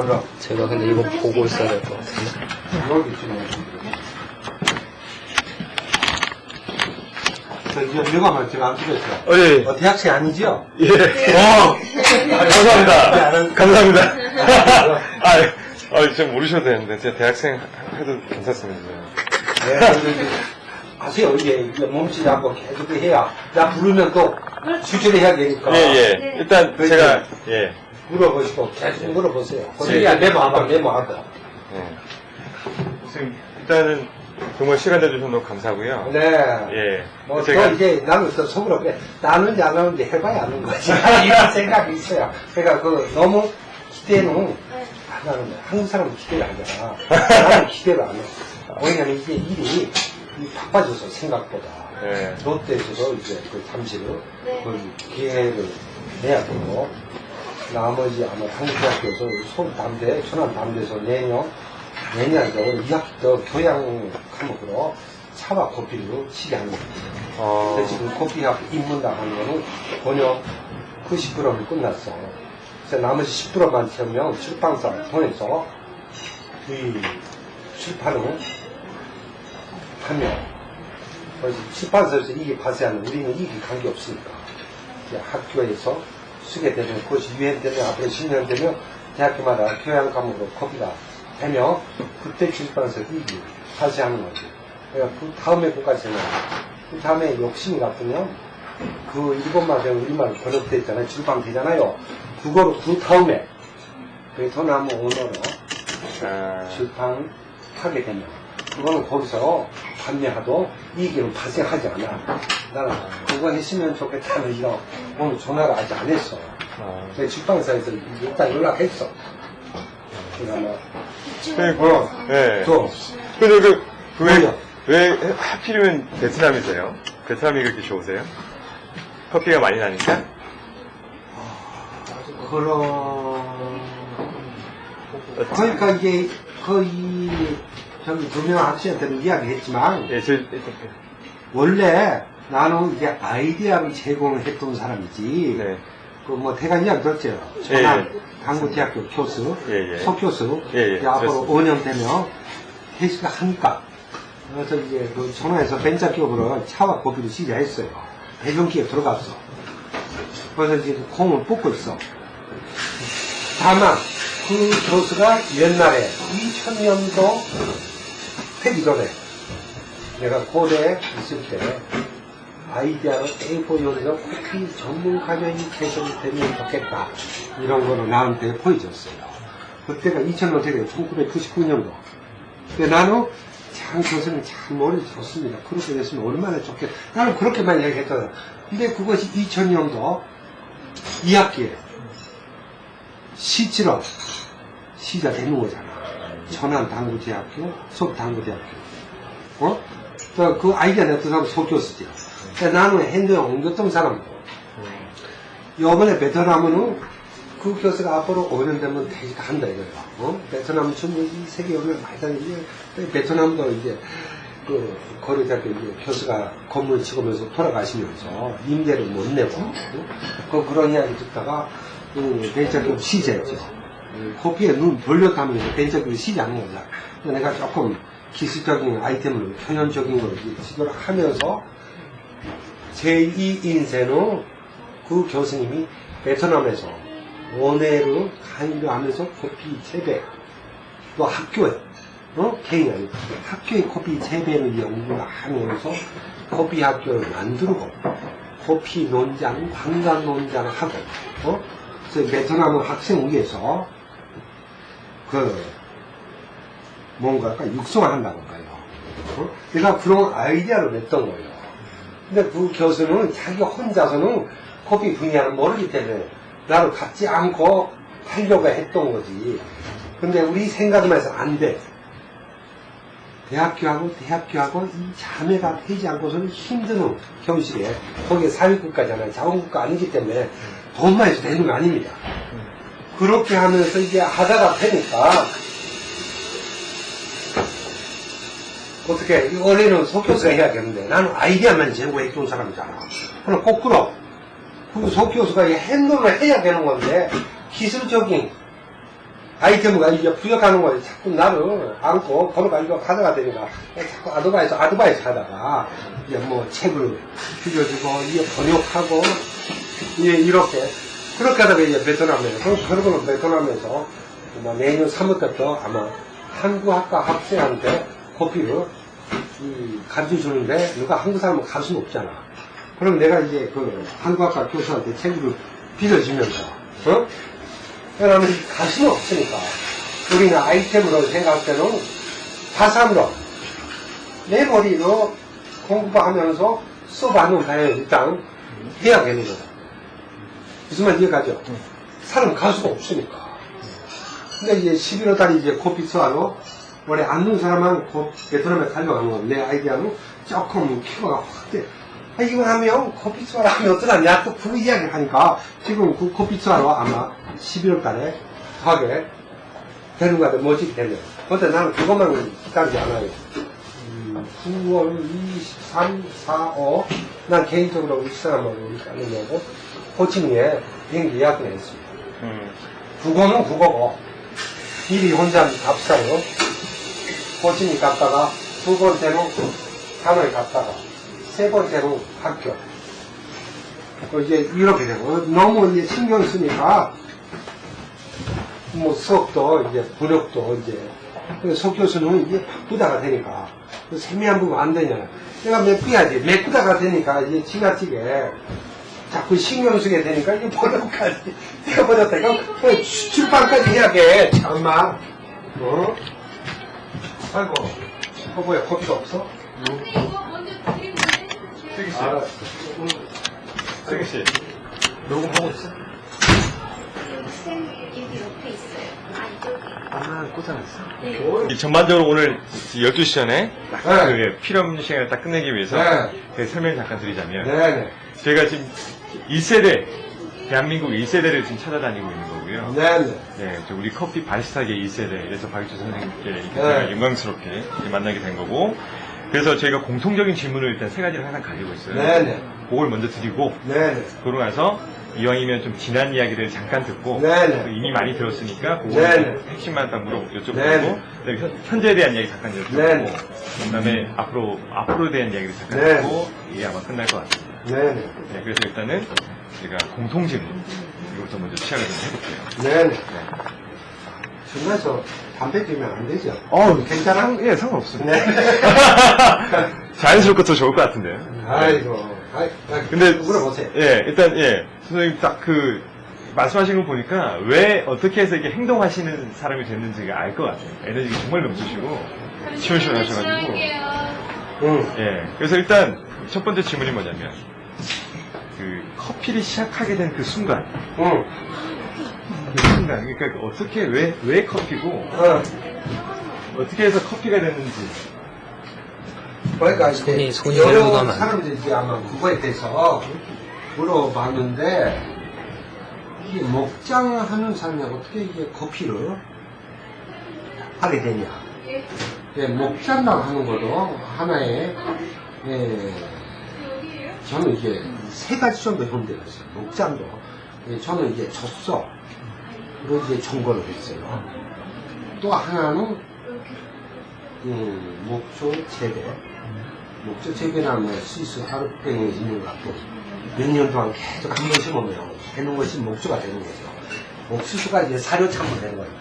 그럼. 제가 근데 이거 보고 있어야 될 것 같은데. 여기 있지. 저 이제 누가만 제가 안 찍었죠? 예. 대학생 아니죠? 예. 감사합니다. 감사합니다. 좀 모르셔도 되는데, 제가 대학생 해도 괜찮습니다. 네, 근데 아세요? 이게 몸짓 하고 계속 해야. 나 부르면 또 수주를 해야 되니까. 예. 일단 그렇죠. 제가, 예. 물어보시고 계속 물어보세요. 거기야 메모하고. 예. 선생님, 일단은 정말 시간 내주셔서 너무 감사하고요. 네. 예. 뭐, 제가, 또 이제 나는 또 속으로 그래. 나는지 안 하는지 해봐야 아는 거지. 이런 생각이 있어요. 그러니까 너무 기대는 안 하는 거야. 한국 사람은 기대를 하잖아. 나는 기대를 안 해. 왜냐면 이게 일이 바빠져서 생각보다. 예. 롯데에서도 이제 잠시를 기회를 내야 되고, 나머지 아마 한국대학교에서 서울담대, 천안담대에서 내년도 2학기 때 교양 과목으로 차와 커피를 시게 하는 거예요. 근데 지금 커피학 입문당 하는 거는 번역 90%는 끝났어. 그래서 나머지 10%만 채우면 출판사를 통해서 이 출판을 하면, 그래서 출판사에서 이익이 발생하는 우리는 이익이 관계없으니까. 학교에서 쓰게 되면, 그것이 유행되면, 앞으로 10년 되면 대학교마다 교양 과목으로 커피가 되면, 그때 출판사에서 이익이 발생하는 거지. 그러니까 그 다음에 그까지는, 그 다음에 욕심이 같으면, 그 일본말 배우고 우리말 번역돼 있잖아요. 출판되잖아요. 그거로 그 다음에, 베트남 언어로 출판하게 되면, 그거는 거기서 판매하도 이익은 발생하지 않아. 나는 그거 했으면 좋겠다는 이런, 오늘 전화를 아직 안 했어. 내 출판사에서 일단 연락했어. 그러니까 뭐, 예. 또, 근데 뭐야? 왜 하필이면 베트남이세요? 베트남이 그렇게 좋으세요? 커피가 많이 나니까? 그러니까 이게 거의 저기 두 학생한테는 이야기했지만 예, 원래 나는 이게 아이디어를 제공했던 사람이지. 네. 그 뭐 대강 이야기 들었죠. 천안 당구대학교 교수, 석교수. 이제 앞으로 5년 되면 회식을 하니까. 그래서 이제 그 천안에서 벤처 기업으로 차와 커피를 시작했어요. 배송기에 들어갔어. 그래서 이제 콩을 뽑고 있어. 다만 그 교수가 옛날에 2000년도 되기 전에 내가 고대에 있을 때 아이디어로 A4용지로 커피 전문 가정이 개설되면 좋겠다 이런 거를 나한테 보여줬어요. 그때가 2000년 되게 1999년도. 근데 나는 참 교수는 참 머리 좋습니다. 그렇게 됐으면 얼마나 좋겠다. 나는 그렇게만 얘기했거든. 근데 그것이 2000년도 2학기에 실제로 시작되는 거잖아. 천안당구대학교, 서울당구대학교. 그 아이디어 냈던 사람은 석교수지. 나는 핸드에 옮겼던 사람이고. 요번에 베트남은 그 교수가 앞으로 5년 되면 퇴직한다 이거야. 베트남 충분히 세계 오면 많이 다니지. 베트남도 이제 그 거리대학교 이제 교수가 건물 찍으면서 돌아가시면서 임대를 못 내고 그런 이야기 듣다가 벤처기업 시제했죠. 커피에 눈 돌렸다면서 벤처기업이 시제하는 거야. 내가 조금 기술적인 아이템으로 표현적인 걸 시도를 하면서 제2인생은 그 교수님이 베트남에서 원예를 강의를 하면서 커피 재배, 또 학교에, 개인이 아니고 학교에 커피 재배를 연구를 하면서 커피 학교를 만들고 커피 농장, 관광 농장을 하고, 그래서 베트남 학생 위해서 뭔가 육성을 한다는 거예요. 내가 그런 아이디어를 냈던 거예요. 근데 그 교수는 자기가 혼자서는 커피 분야를 모르기 때문에 나를 갖지 않고 하려고 했던 거지. 근데 우리 생각만 해서 안 돼. 대학교하고 이 자매가 되지 않고서는 힘드는 현실에, 거기에 사회국가잖아요. 자원국가 아니기 때문에 돈만 해서 되는 거 아닙니다. 그렇게 하면서 이제 하다가 되니까 어떻게, 원래는 석교수가 해야겠는데 나는 아이디어만 제공했던 사람이잖아. 그럼 거꾸로 그 석교수가 핸들을 해야 되는 건데 기술적인 아이템가 이제 부족하는 거에 자꾸 나를 안고 걸어가지고 가져가 되니까 자꾸 아드바이스 하다가 이제 뭐 책을 빌려주고 이제 번역하고 이제 이렇게 그렇게 하다가 이제 베트남에서 그러고는 베트남에서 아마 내년 3월부터 아마 한국 학과 학생한테 커피를 가르쳐 주는데 누가 한국 사람은 갈 수는 없잖아. 그럼 내가 이제 그 한국 학과 교수한테 책을 빌려주면서 왜냐하면 갈 수는 없으니까 우리는 아이템으로 생각할 때는 파산으로 내 머리로 공부하면서 써봐는 가야 일단 해야 되는 거다. 무슨 말 이해가죠? 사람 갈 수가 없으니까. 근데 이제 11월 달에 이제 커피 투어로 원래 안 놓은 사람은 베트남에 가려고 건 내 아이디어는 조금 키워가 확 돼. 이거 하면 커피 투어를 하면 어떠냐 또 그 이야기를 하니까 지금 그 커피 투어로 아마 11월 달에 하게 되는 거 같아. 멋지게 되네요. 근데 나는 그것만 기다리지 않아요. 9월 23, 4, 5. 난 개인적으로 울산으로 가는 거고, 호치민에 비행기 예약을 했습니다. 그거는 그거고, 일이 혼자 앞서요. 호치민 갔다가, 두 번째는 하노이 갔다가, 세 번째는 학교. 이제 이렇게 되고, 너무 이제 신경 쓰니까, 뭐 수업도 이제 번역도 이제 석 교수는 이제 바쁘다가 되니까 세미한 부분 안 되냐. 내가 메꾸야지. 메꾸다가 되니까 이제 지나치게 자꾸 신경 쓰게 되니까 이제 번역까지 내가 버렸다. 이거 출판까지 해야 돼. 참마. 아이고. 뭐야 커피가 없어? 슬기 씨. 알았어. 슬기 씨. 녹음하고 있어? 여기 옆에 있어요. 아, 꽂아놨어? 네. 전반적으로 오늘 12시 전에 딱 네. 그 필요한 시간을 딱 끝내기 위해서 네. 그 설명을 잠깐 드리자면 네네. 저희가 지금 1세대 대한민국 1세대를 지금 찾아다니고 있는 거고요. 네네. 네, 저 우리 커피 바리스타계 1세대, 그래서 박익주 선생님께 이렇게 네. 제가 영광스럽게 이렇게 만나게 된 거고, 그래서 저희가 공통적인 질문을 일단 세 가지를 항상 가지고 있어요. 네네. 그걸 먼저 드리고, 네네. 그러고 나서 이왕이면 좀 지난 이야기를 잠깐 듣고, 네네. 이미 많이 들었으니까, 그거 네네. 핵심만 딱 여쭤보고, 네네. 그다음에 현재에 대한 이야기 잠깐 여쭤보고, 네네. 그다음에 앞으로에 대한 이야기를 잠깐 네네. 듣고, 이게 아마 끝날 것 같습니다. 네네. 네, 그래서 일단은 제가 공통 질문, 이것부터 먼저 시작을 좀 해볼게요. 네네. 네. 중간에서 담배 피우면 안 되죠? 괜찮아? 예, 상관없습니다. 네. 자연스럽고 더 좋을 것 같은데요. 아이고. 근데, 물어보세요. 예, 일단, 예, 선생님 딱 말씀하신 거 보니까 왜 어떻게 해서 이렇게 행동하시는 사람이 됐는지가 알 것 같아요. 에너지가 정말 넘치시고, 시원시원하셔가지고. 응. 예, 그래서 일단 첫 번째 질문이 뭐냐면, 커피를 시작하게 된 그 순간, 응. 그러니까 어떻게, 왜 커피고, 어떻게 해서 커피가 됐는지. 그러니까 손이 여러 내려가면 안 돼. 사람들이 아마 그거에 대해서 물어봤는데 이게 목장하는 사람이 어떻게 이게 커피를 하게 되냐? 예, 목장이라고 하는 것도 하나의 저는 이게 세 가지 정도 형태가 있어요. 목장도 저는 이제 젖소 그리고 이제 종거를 했어요. 또 하나는 목조 재배. 목조 재배나 뭐 스위스 아르팽이 있는 것 같고 몇 년 동안 계속 한 번 심으면 해놓은 것이 목조가 되는 거죠. 옥수수가 이제 사료 참으로 되는 거예요.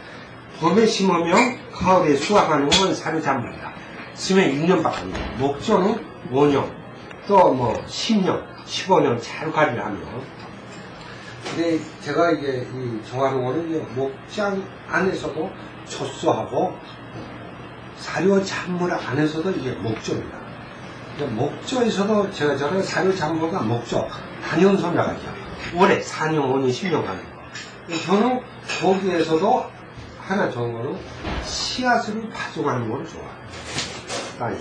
봄에 심으면 가을에 수확하는 건 사료 참물이다. 심으면 6년밖에 안 돼요. 목조는 5년, 또 뭐 10년, 15년 잘 관리를 하면. 근데 제가 이제 좋아하는 거는 이제 목장 안에서도 젖소하고 사료 작물 안에서도 이게 목조입니다. 목조에서도 제가 저는 사료 작물과 목조 단연 손자가 있죠. 올해 4년, 5년, 10년 가는 거. 저는 거기에서도 하나 좋은 거는 씨앗을 파종하는 걸 좋아해요.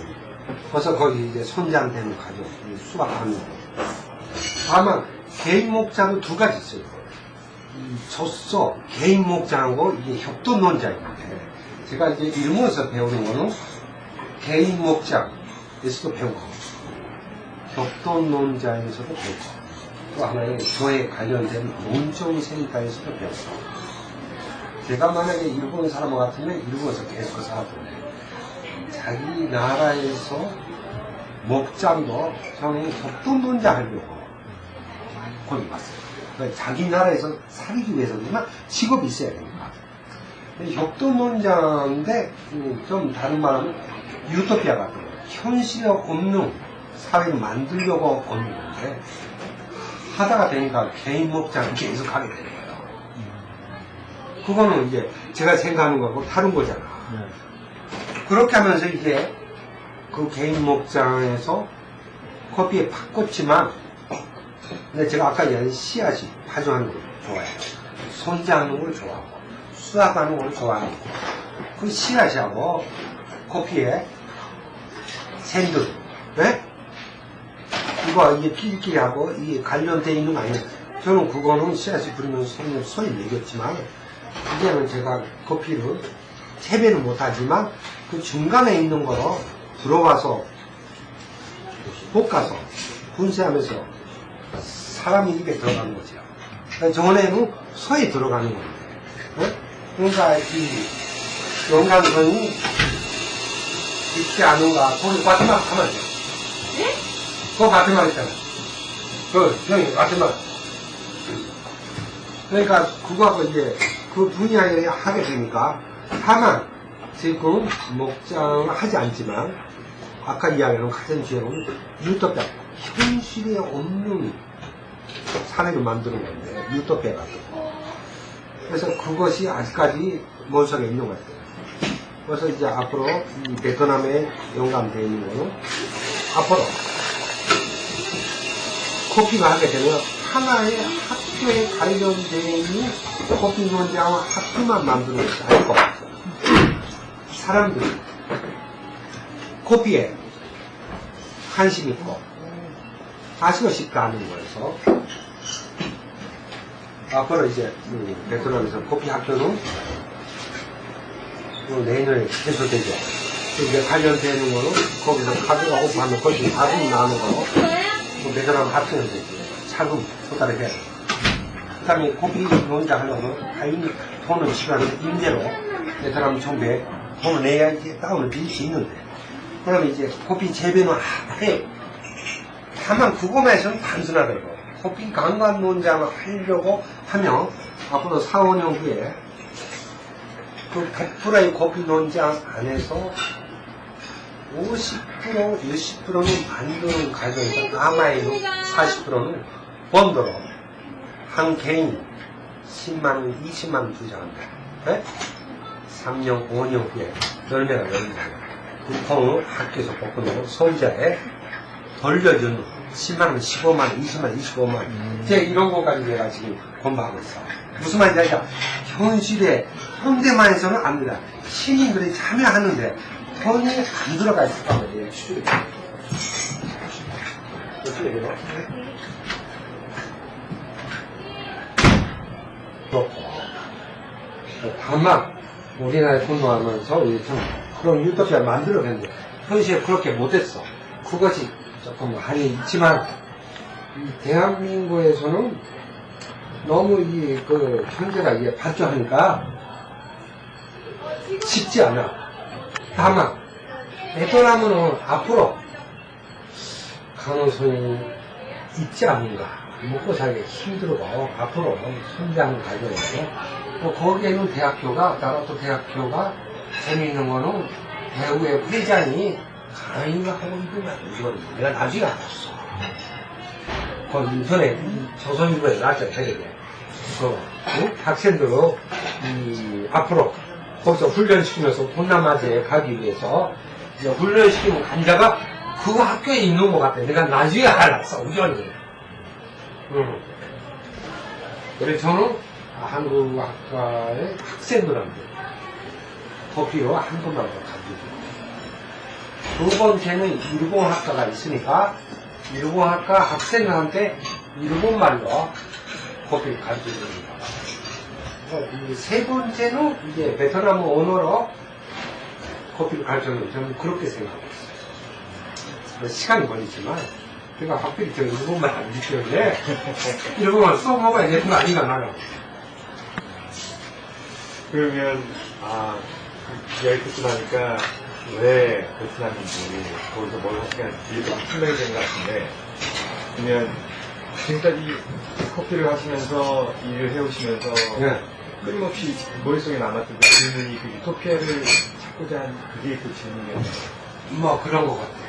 그래서 거기 이제 손장되는 가족, 수확하는 거. 다만 개인 목장은 두 가지 있어요. 젖소, 개인 목장하고 이게 협동 논장인데 제가 이제 일본에서 배우는 거는 개인 목장에서도 배우고 협동 논장에서도 배우고 또 하나의 교회 관련된 농정센터에서도 배우고 제가 만약에 일본 사람 같으면 일본에서 계속 살았던데 자기 나라에서 목장도 저는 협동논자 하려고 거기 갔어요. 그러니까 자기 나라에서 살기 위해서는 직업이 있어야 됩니다. 협동논자인데 좀 다른 말하면 유토피아 같은 거예요. 현실에 없는 사회를 만들려고 오는 건데 하다가 되니까 개인 목장을 계속 하게 되는 거예요. 그거는 이제 제가 생각하는 거고 다른 거잖아. 그렇게 하면서 이제 그 개인 목장에서 커피에 바꿨지만 근데 제가 아까 얘기한 씨앗이 파종하는 걸 좋아해요. 손자하는 걸 좋아하고 수확하는 걸 좋아하고 그 씨앗하고 커피에 샌들 네? 이거 이게 끼리끼리 하고 이게 관련되어 있는 거 아니에요. 저는 그거는 씨앗이 부리면 소리 내겠지만 이제는 제가 커피를 재배는 못하지만 그 중간에 있는 거로 들어가서 볶아서 분쇄하면서 사람이 입에 들어가는 거죠. 전에는 소에 들어가는 건데 네? 그러니까 이 영양성이 있지 않은가 거기 과테말라 가면 돼요. 네? 그거 과테말라 있잖아. 형이 과테말라. 그러니까 그거하고 이제 그 분야에 하게 되니까 다만 지금 목장을 하지 않지만 아까 이야기한 가장 중요한 유토피아 현실에 없는 사례를 만드는 건데 유토피아 같은 거. 그래서 그것이 아직까지 머릿속에 있는 것 같아요. 그래서 이제 앞으로 이 베트남에 영감되어 있는 거는 앞으로 커피가 하게 되면 하나의 학교에 관련되어 있는 커피 논장과 학교만 만드는 것이 아니고 사람들이 커피에 관심 있고 하시고 싶다 하는 거에서 앞으로 이제 베트남에서 커피 학교는 내년에 개설되죠. 이제 관련되는 거는 거기서 카드가 오프하면 거기 자금 나누고 베트남 합치는 되지. 차금 소달을 해야 돼. 그 다음에 커피 논자 하려면 당연히 돈은 시간을 임대로 베트남 정부에 돈을 내야 이제 다운을 빌릴 수 있는데 그러면 이제 커피 재배는 해. 다만 그거만 해서는 단순하다 이거. 커피 강간 논장을 하려고 하면 앞으로 4, 5년 후에 그 100%의 커피 논장 안에서 50%, 60%는 만드는 과정에서 남아있는 40%는 번더로 한 개인 10만원, 20만원 투자한다. 네? 3년, 5년 후에 열매가 열린다. 그 통을 학교에서 뽑고 손자에 돌려준 10만원, 15만원, 20만원, 25만원. 이제 이런 것까지 내가 지금 공부하고 있어. 무슨 말인지 알죠? 현실에, 현대만에서는 안 된다. 시민들이 참여하는데 돈이 안 들어가 있었단 말이에요. 추출이. 어떻게 해요? 그렇고. 다만, 우리나라에 공부하면서 그런 유토피아를 만들어냈는데, 현실에 그렇게 못했어. 그것이 조금 한이 있지만, 이 대한민국에서는 너무 현재가 이게 발전하니까 쉽지 않아. 다만, 베트남은 앞으로 가능성이 있지 않는가. 먹고 살기 힘들고, 앞으로 성장을 가져야죠. 또 거기에는 대학교가, 나라도 대학교가 재미있는 거는 배우의 회장이 강의를 하고 있구나. 이건 내가 나중에 알았어. 그 인터넷, 조선일보에 나왔죠, 되게. 학생들을, 앞으로 거기서 훈련시키면서 동남아시아에 가기 위해서 이제 훈련시키는 간자가 그 학교에 있는 것 같아. 내가 나중에 알았어, 우연히. 그래서 저는 한국 학과의 학생들한테 커피로 한 번만 더 가르쳐주고. 두 번째는 일본 학과가 있으니까 일본 학과 학생들한테 일본말로 커피를 가르쳐주는 거. 세 번째는 이제 베트남 언어로 커피를 가르쳐주는 거. 저는 그렇게 생각하고 있어요. 시간이 걸리지만 제가 확실히 저 일본말 안 지키는데 일본말 써먹어야 되는 거 아닌가 나는. 그러면, 그 이야기 듣고 나니까 왜 베트남인지, 거기서 뭘 하시가 뒤에 좀 설명이 되는 것 같은데, 그러면 지금까지 커피를 하시면서 일을 해오시면서 네. 끊임없이 머릿속에 남았던 그 질문이 그 유토피아를 찾고자 한 그게 그 질문이었나요? 뭐 그런 것 같아요.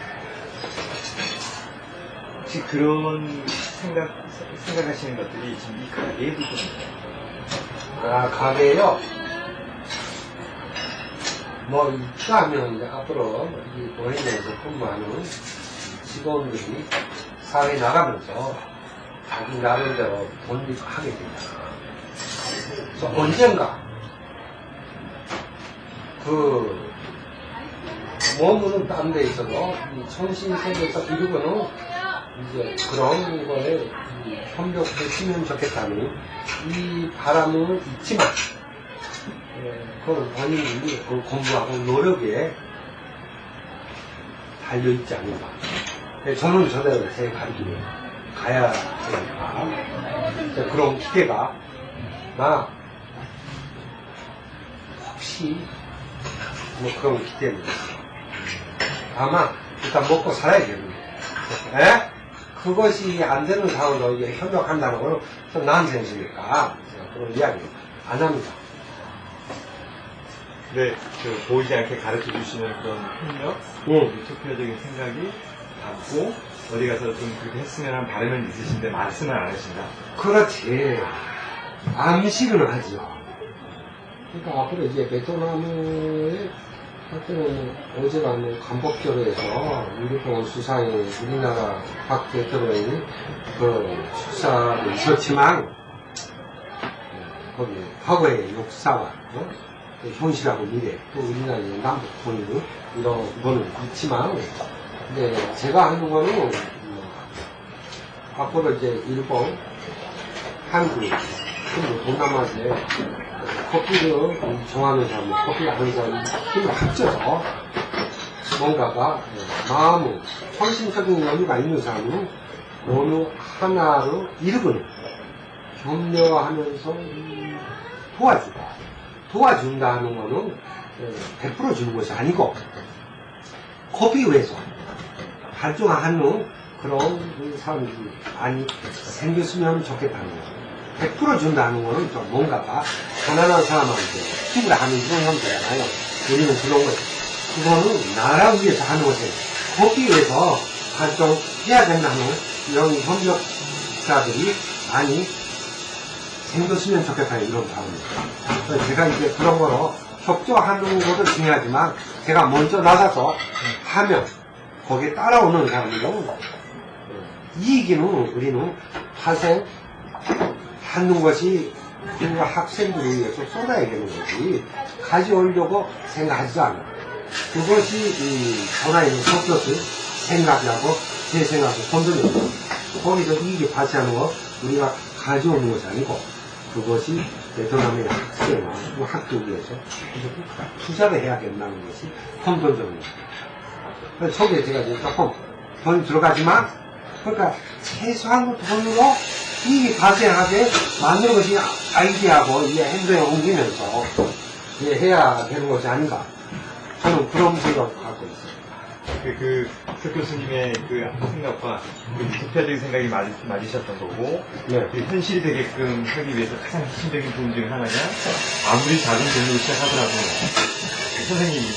혹시 그런 생각하시는 것들이 지금 이 가게에도 좀 있나요? 가게요. 뭐 있다면 이제 앞으로 이 보행에서 근무하는 직원들이 사회 나가면서 자기 나름대로 독립하게 된다. 그래서 언젠가 몸은 딴 데 있어도 이 정신세계에서 이루고는 이제 그런 거에 협력했으면 좋겠다는 이 바람은 있지만 그건 본인이 그 공부하고 노력에 달려있지 않는가. 저는 저대로 제 가르침에 가야 되니까 그런 기대가 나 혹시 뭐 그런 기대는 다만 일단 먹고 살아야겠는데 그것이 안 되는 상황으로 이게 협력한다는 거는 좀 난센스니까 그런 이야기 안 합니다. 네, 보이지 않게 가르쳐 주시는 그런 협력, 유토피아적인 생각이 담고 어디 가서 좀 그렇게 했으면 하는 바람은 있으신데 말씀을 안 하신다. 그렇지. 암시는 하죠. 그러니까 앞으로 이제 베트남에 할 때는 어제가 간복절에서 일본 수상이 우리나라 박 대통령이 그 축사를 있었지만 거기 과거의 역사와 현실하고 미래 또 우리나라의 남북 통일 이런 거는 있지만 근데 제가 하는 거는 앞으로 이제 일본, 한국, 그리고 동남아시아에 커피를 좋아하는 사람, 커피를 하는 사람이 힘을 합쳐서 뭔가가 마음은 정신적인 여유가 있는 사람은 어느 하나로 이루고는 격려하면서 도와준다 하는 거는 100% 주는 것이 아니고 커피 위해서 발전하는 그런 사람들이 많이 생겼으면 좋겠다는 거예요. 100% 준다는 거는 좀 뭔가가 가난한 사람한테 힘을 하는 그런 형태잖아요. 우리는 그런 거죠. 그거는 나라 위해서 하는 것이에요. 거기 위해서 발전해야 된다는 이런 협력자들이 많이 생겼으면 좋겠다는 이런 바람입니다. 그래서 제가 이제 그런 거로 협조하는 것도 중요하지만 제가 먼저 나가서 하면 거기에 따라오는 사람들은 이익이는 우리는 파생 하는 것이 그 학생들을 위해서 쏟아야 되는 거지 가져오려고 생각하지 않아. 그것이 전화에 있는 섞여서 생각하고 제 생각을 건드리는 거. 거기서 이익이 발생하는 거 우리가 가져오는 것이 아니고 그것이 베트남의 학생과 학교에 위해서 투자를 해야 된다는 것이 근본적인 거죠. 그래서 저기에 제가 이제 조금 돈 들어가지만 그러니까 최소한 돈으로 이익이 발생하게 만드는 것이 아이디어하고 이 행동에 옮기면서 해야 되는 것이 아닌가. 저는 그런 생각을 갖고 있어요. 석 교수님의 그 생각과 그 유토피아적인 생각이 맞으셨던 거고, 네. 그 현실이 되게끔 하기 위해서 가장 핵심적인 부분 중에 하나가 아무리 작은 돈으로 시작하더라도 그 선생님이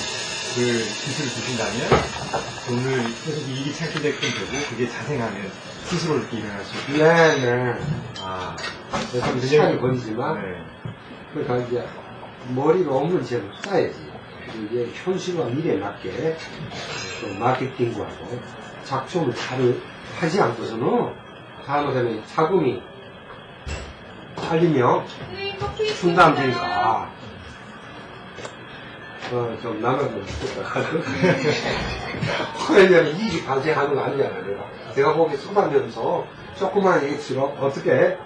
그 기술을 주신다면 돈을 계속 이익이 창출되게끔 되고 그게 자생하면 스스로 이렇게 일어날 수 있고. 네네. 그래서 시간이 걸리지만, 네. 그러니까 이제 머리가 없는 채로 써야지. 이게 현실과 미래에 맞게 좀 마케팅하고 작품을 잘 하지 않고서는 다음에 자금이 팔리면 중단되니까 좀 나가면 좋겠다. 왜냐면 이익이 발생하는 거 아니잖아요. 내가 거기 쏟아면서 조그만 액수로 어떻게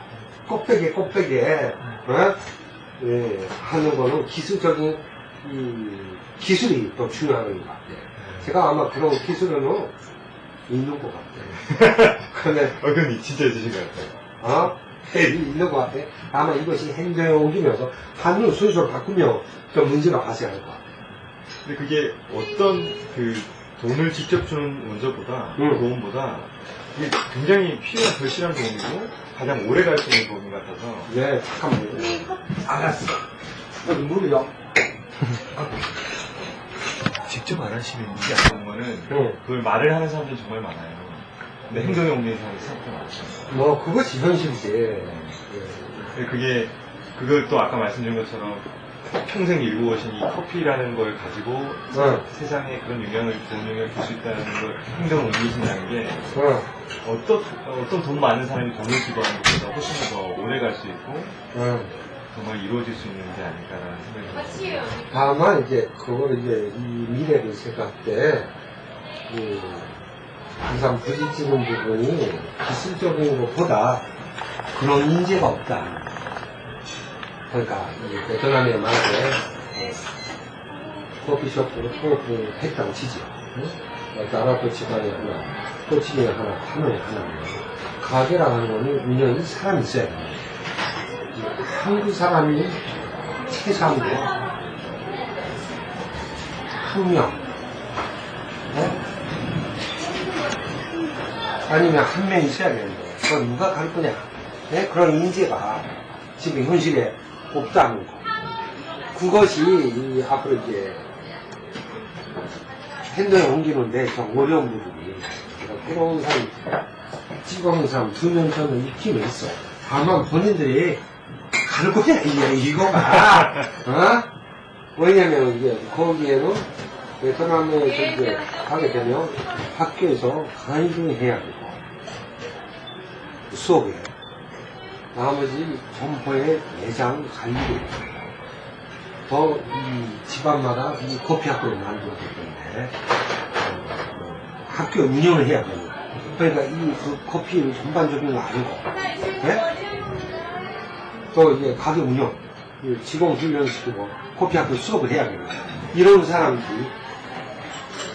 곱빼기에 하는 거는 기술적인 기술이 또 중요한 것 같아요. 제가 아마 그런 기술은 있는 것 같아요. 근데 그건 진짜 있으신 것 같아요. 있는 것 같아. 아마 이것이 행정에 옮기면서 한우 순서를 바꾸면 좀 문제가 발생할 것 같아. 근데 그게 어떤 그 돈을 직접 주는 문제보다 도움보다 이게 굉장히 필요한 절실한 도움이고 가장 오래 갈 수 있는 도움 같아서. 네, 잠깐만요. 알았어. 여기 물이요. 직접 안 하시는 게 아닌 거는 그걸 말을 하는 사람들이 정말 많아요. 근데 행동에 옮기는 사람이 생각보다 많죠. 뭐 그것이 현실이지. 그게 그걸 또 아까 말씀드린 것처럼 평생 일구 오신 이 커피라는 걸 가지고 세상에 그런 좋은 영향을 줄 수 있다는 걸 행동을 옮기신다는 게 어떤 돈 많은 사람이 돈을 기부하는 것보다 훨씬 더 오래 갈 수 있고 정말 이루어질 수 있는 게 아닐까라는 생각이 듭니다. 다만 이제 그거를 이제 이 미래를 생각할 때 항상 부딪히는 부분이 기술적인 것보다 그런 인재가 없다. 그러니까 이 베트남에 만약에 커피숍으로 통합을 했다고 치죠. 나라도 집안에 하나, 호치민에 하나, 하노이에 하나. 가게라고 하는 거는 운영이 사람이 있어야 돼요. 한국 사람이 최소한도 한 명, 아니면 한 명 있어야 되는데, 그건 누가 갈 거냐? 그런 인재가 지금 현실에 없다는 거. 그것이 앞으로 이제 핸드에 옮기는데 좀 어려운 부분이. 그런 사람, 찍어놓은 사람 2명 정도 있기는 있어. 다만 본인들이 갈 거냐, 이거가. 왜냐면 이게 거기에는 베트남에서 이제 가게 되면 학교에서 강의를 해야 되고, 수업에. 나머지 점포에 매장 관리를 더 이 집안마다 이 커피 학교를 만들었기 때문에 학교 운영을 해야 됩니다. 그러니까 이 그 커피 전반적인 거 아니고, 또 이제 가게 운영, 직원 훈련시키고 커피 학교 수업을 해야 됩니다. 이런 사람들이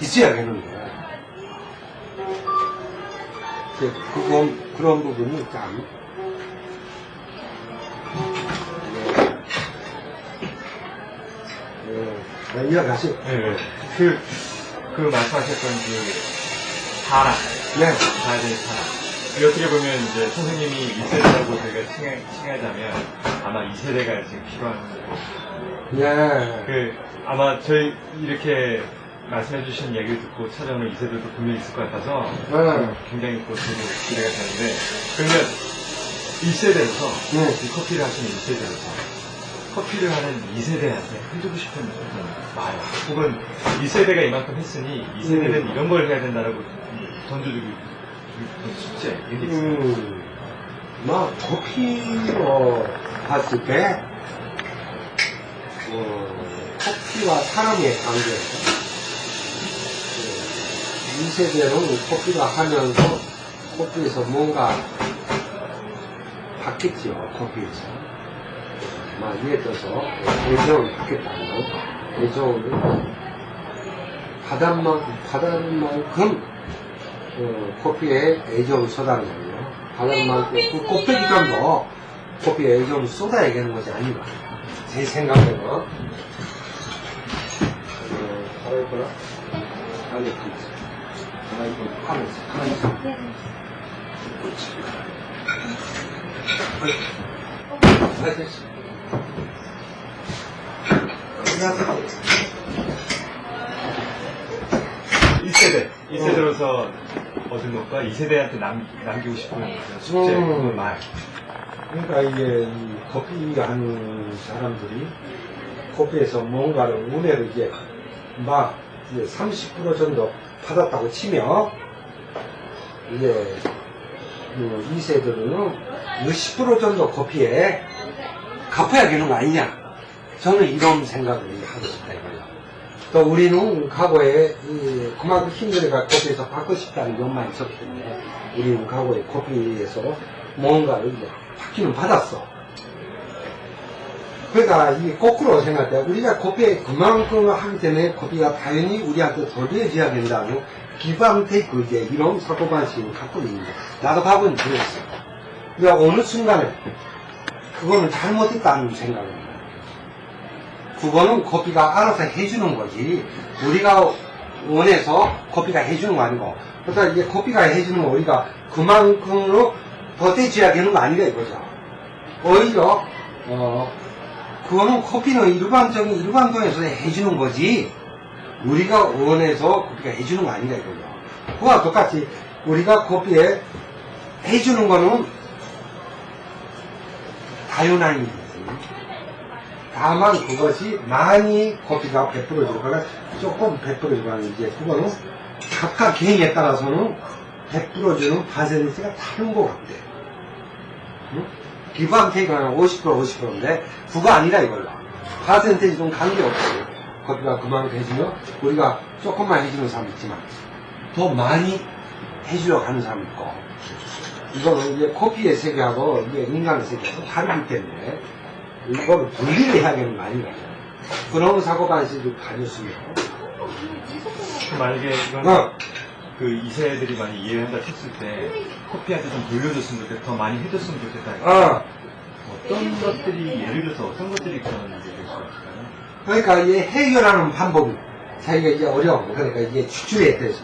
있어야겠는 거예요. 그런 부분이 참. 이해가시? 네. 그 말씀하셨던 사람. 네. 가야 되는 사람. 어떻게 보면 이제 선생님이 2세대라고 저희가 칭하자면 아마 2세대가 지금 필요한 거예요. 네. 아마 저희 이렇게 말씀해주신 얘기를 듣고 찾아오는 2세대도 분명히 있을 것 같아서 굉장히 또 저도 기대가 되는데 그러면 1세대에서 이 커피를 하시는 1세대에서 커피를 하는 2세대한테 해주고 싶은 말 혹은 2세대가 이만큼 했으니 2세대는 이런 걸 해야 된다라고 던져주고 숙제 이런 게 있어요. 커피로 봤을 때 커피와 사람의 관계에서 2세대는 커피가 하면서 커피에서 뭔가 바뀌었죠. 커피에서 예를 들어서 애정을 받겠다는 거. 애정을 받을 만큼 커피에 애정을 쏟아는 거예요. 받을 만큼 그 곱빼기감도 커피에 애정을 쏟아야겠는 것이 아닌가. 제 생각에는 바로 있거나 아니 그렇지. 가만히 있고 가만히 있어. 그렇지. 됐어. 1세대로서 얻은 것과 2세대한테 남기고 싶은 숙제, 말. 그러니까 이게 이 커피 하는 사람들이 커피에서 뭔가를 운해를 이제 막 이제 30% 정도 받았다고 치면 이제 2세들은 10% 정도 커피에 갚아야 되는 거 아니냐. 저는 이런 생각을 하고 싶다 이거예요. 또 우리는 과거에 그만큼 힘들어가 커피에서 받고 싶다는 욕망이 있었기 때문에 우리는 과거에 커피에서 뭔가를 이제 받기는 받았어. 그러니까 이게 거꾸로 생각해. 우리가 커피에 그만큼 하기 때문에 커피가 당연히 우리한테 돌려줘야 된다는 기브 앤 테이크 이제 이런 사고방식을 갖고 있는 거야. 나도 과거는 그랬어. 근데 어느 순간에 그거는 잘못했다는 생각입니다. 그거는 커피가 알아서 해주는 거지. 우리가 원해서 커피가 해주는 거 아니고. 그러니까 이게 커피가 해주는 거 우리가 그만큼으로 보태줘야 되는 거 아닌가 이거죠. 오히려, 그거는 커피는 일반동에서 해주는 거지. 우리가 원해서 커피가 해주는 거 아닌가 이거죠. 그와 똑같이 우리가 커피에 해주는 거는 다윤한 일이지. 다만 그것이 많이 커피가 베풀어지거나 조금 베풀어지거나 이제 그거는 각각 개인에 따라서는 베풀어주는 퍼센티지가 다른 것 같아. 응? 기브안테이크가 50% 50%인데 그거 아니라 이걸로. 퍼센티지는 관계없이 커피가 그만큼 해주면 우리가 조금만 해주는 사람 있지만 더 많이 해주려고 하는 사람 있고 이거는 이제 커피의 세계하고 이게 인간의 세계하고 다르기 때문에 이걸 분리를 해야 되는 거 아닌가. 그런 사고방식을 가졌으면. 만약에 이건 그 2세들이 많이 이해한다 쳤을 때 커피한테 좀 돌려줬으면 좋겠다, 더 많이 해줬으면 좋겠다. 어떤 것들이, 예를 들어서 어떤 것들이 그런 얘기를 수 있을까요? 그러니까 이게 해결하는 방법이 자기가 이제 어려워. 그러니까 이게 추출에 대해서,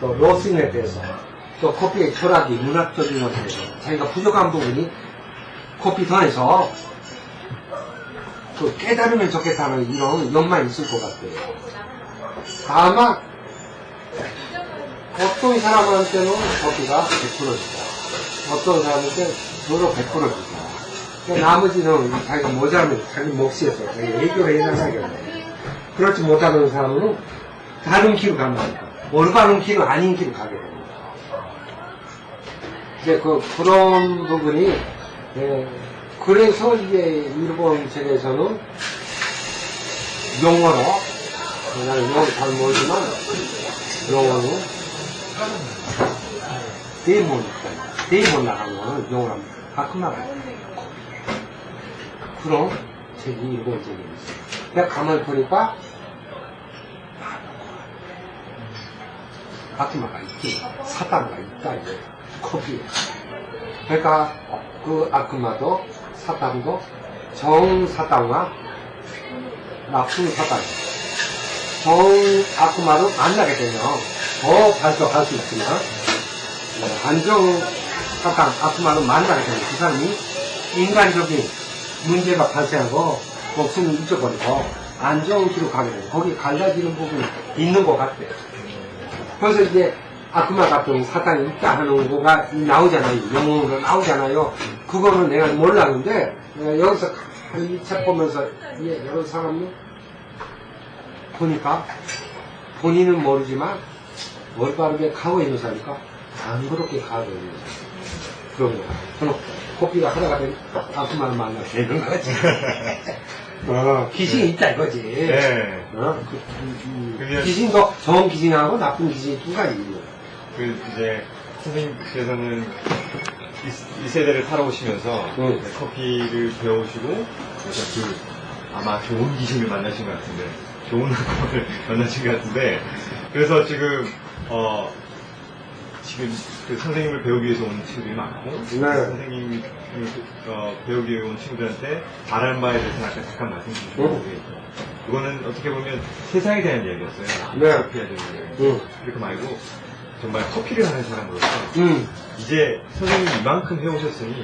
또 로스팅에 대해서, 또 커피의 철학이 문학적인 것에 대해서 자기가 부족한 부분이 커피 더해서 그 깨달으면 좋겠다는 이런 욕만 있을 것 같아요. 다만 어떤 사람한테는 커피가 100%주고 어떤 사람한테는 서로 100%주고 나머지는 자기가 모자라면 자기 몫이어서 자기가 해결을 해야 되겠네. 그렇지 못하는 사람은 다른 길로 간다니까. 올바른 길은 아닌 길을 가게 됩니다. 이제 그런 부분이 그래서 이게 일본 책에서는 용어로 나는 용어를 잘 모르지만 용어로 데이몬 나가는 거는 용어로 합니다. 아크마가 그런 책이 일본 책이 있어요. 내가 가만히 보니까 아크마가 있지 사단가 있다 이제 커피에. 그러니까 그 아크마도 사단도 정사단과 나쁜 사단 정아크마를 만나게 되면 더 발전할 수 있지만 안정사단 아크마를 만나게 되면 그 사람이 인간적인 문제가 발생하고 목숨을 잊어버리고 안정을 길로 가게 되면 거기 갈라지는 부분이 있는 것 같아요. 그래서 이제 아크마 같은 사단이 있다 하는 거가 나오잖아요. 영어로 나오잖아요. 그거는 내가 몰랐는데 여기서 이 책 보면서 여러 사람이 보니까 본인은 모르지만 올바르게 가고 있는 사니까 안 그렇게 가고 있는 사람. 그런 거야. 그럼 커피가 하나가 되면 아크마를 만나게 되는 거지. 귀신이 있다 이거지. 네. 귀신도 좋은 귀신하고 나쁜 귀신이 두 가지 있는 거야. 이제 선생님께서는 이 세대를 살아오시면서 커피를 배우시고 그래서 아마 좋은 귀신을 만나신 것 같은데 좋은 학원을 만나신 것 같은데 그래서 지금 그 선생님을 배우기 위해서 온 친구들이 많고 선생님이 배우기 위해 온 친구들한테 잘하는 바에 대해서는 아까 잠깐 말씀 주셨는데 그거는 어떻게 보면 세상에 대한 이야기였어요. 커피에 대한 이야기. 그렇게 말고 정말 커피를 하는 사람으로서 이제 선생님이 이만큼 해오셨으니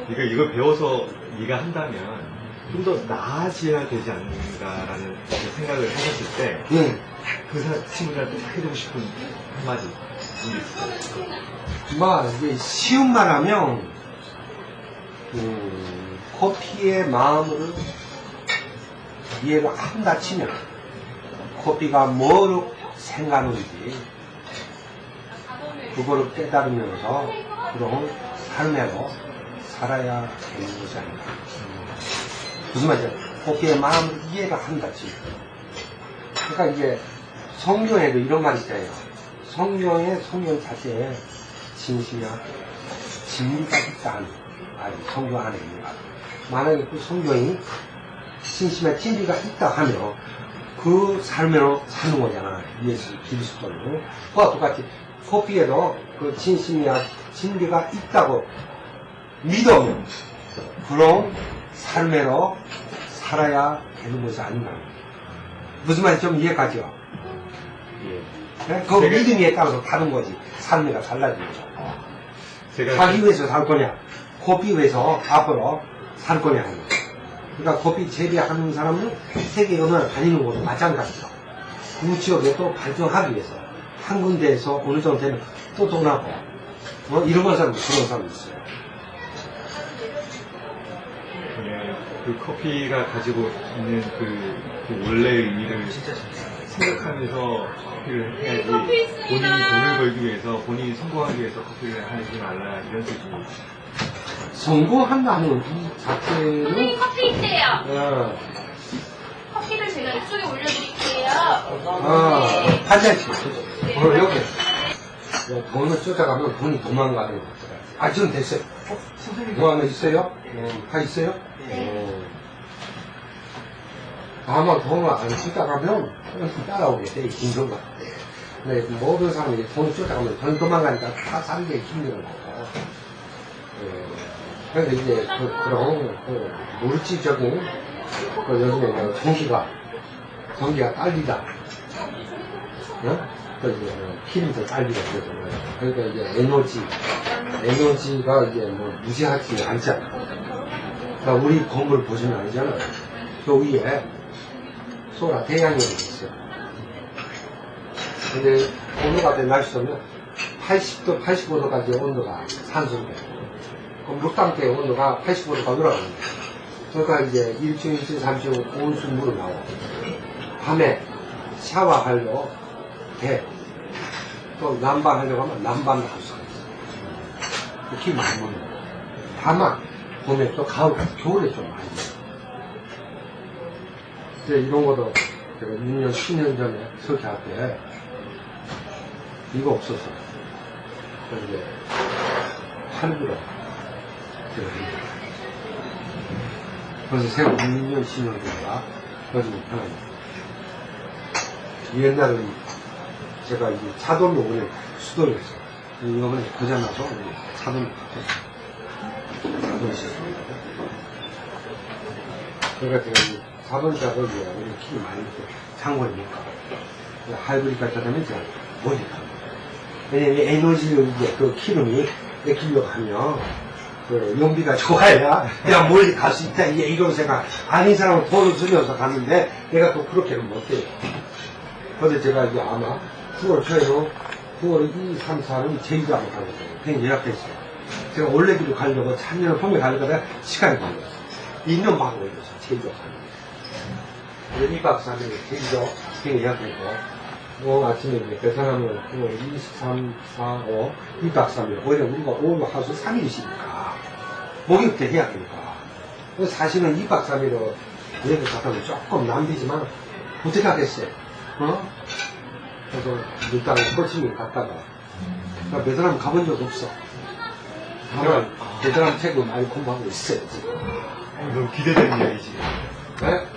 네가 이걸 배워서 네가 한다면 좀 더 나아져야 되지 않는가라는 생각을 하셨을 때 그 친구들한테 해주고 싶은 한마디 있을까요? 이게 쉬운 말 하면 커피의 마음을 이해를 한다 치면 커피가 뭘 생각하는지 그거를 깨달으면서 그런 삶으로 살아야 되는 것이 아닌가. 무슨 말이야? 커피의 마음을 이해를 한다 치면. 그러니까 이제 성경에도 이런 말이 있어요. 성경 자체에 진실이야 진리가 있다. 성경 안에 있는 거야. 만약에 그 성경이 진심에 진리가 있다 하면 그 삶으로 사는 거잖아. 예수 그리스도는. 그와 똑같이 커피에도 그 진심이야 진리가 있다고 믿음, 그런 삶으로 살아야 되는 것이 아닌가. 무슨 말인지 좀 이해가죠? 네? 그 믿음에 따라서 다른 거지. 삶이 달라진 거죠. 자기 위해서 살 거냐, 커피 위해서 앞으로 살 거냐 하는 거죠. 그러니까 커피 재배하는 사람은 세계 여행을 다니는 것도 마찬가지죠. 그 지역에 또 발전하기 위해서 한 군데에서 어느 정도 되면 또 떠나고 이런 사람도 그런 사람도 있어요. 그 커피가 가지고 있는 그 원래의 의미를 생각하면서 커피를 해야지 본인이 돈을 벌기 위해서 본인이 성공하기 위해서 커피를 하지 말라 이런 뜻이. 성공한다는 이 자체는 선생님 커피 있대요. 커피를 제가 이쪽에 올려드릴게요. 판단치. 여기. 돈을 쫓아가면 돈이 도망가는 거. 지금 됐어요. 선생님 뭐 하나 있어요? 다 있어요? 아마 돈을 안 쫓아가면 따라오게 돼, 김성가. 근데 모든 사람이 돈을 쫓아가면 돈이 도망가니까 다 살기 힘든 거고. 그래서 이제 그런 물질적인 요즘에 전기가 딸리다. 또 이제 힘이 더 딸리다. 그러니까 이제 에너지가 이제 뭐 무시하지 않잖아. 그러니까 우리 건물을 보시면 알잖아요. 저 위에 소라 태양열이 있어요. 근데 온도가 된 날씨면 80도, 85도까지 온도가 산소인데, 그럼 물 상태의 온도가 85도가 올라갑니다. 그러니까 이제 1층, 2층, 3층 온수 물을 나오고, 밤에 샤워하려고 돼. 또 난방하려고 하면 난방도 할 수가 있어요. 키 많이 먹는 거예요. 다만, 봄에 또 겨울에 좀 많이 먹어요. 근데 이런 것도 제가 6년, 10년 전에 석회 앞에 이거 없었어요. 그래서 이제 할부로 그래서 새로 6년, 10년 전가 그래서 편합니다. 옛날에 제가 이제 차돌로 오늘 수도를 했어요. 이거는 고장나서 차돌로 바꿨어요. 차돌을 썼습니다. 그러니까 제가 이제 4번 작업을 우리 키 많이 창고니까 하이브리드 갖다 대면 제가 못했다. 왜냐면 에너지를 이제 그 기름이 내키려고 하면 그 연비가 좋아야 내가 멀리 갈 수 있다. 이런 생각. 아닌 사람은 돈을 들여서 갔는데 내가 또 그렇게는 못해요. 근데 제가 이제 아마 9월 초에도 9월 2, 3, 4는 제주도 한번 가거든요. 그냥 예약했어요. 제가 원래대로 가려고 작년 봄에 가려고 하다가 시간이 걸렸어요. 2년 반 걸렸어요. 제주도 가려고. 2박 3일 제주도 그냥 예약했고 아침에 이제 계산하면 9월 23, 4, 5, 2박 3일. 오히려 우리가 5일 하수 3일 쉬니까 목욕 때 해야 되니까. 사실은 2박 3일로 여기 갔다 오면 조금 낭비지만 어떻게 하겠어요? 그래서 일단 호치민 갔다가 나 베트남 가본 적 없어. 다만 베트남 책을 많이 공부하고 있어요. 지금. 너무 기대되는 이야기지. 네?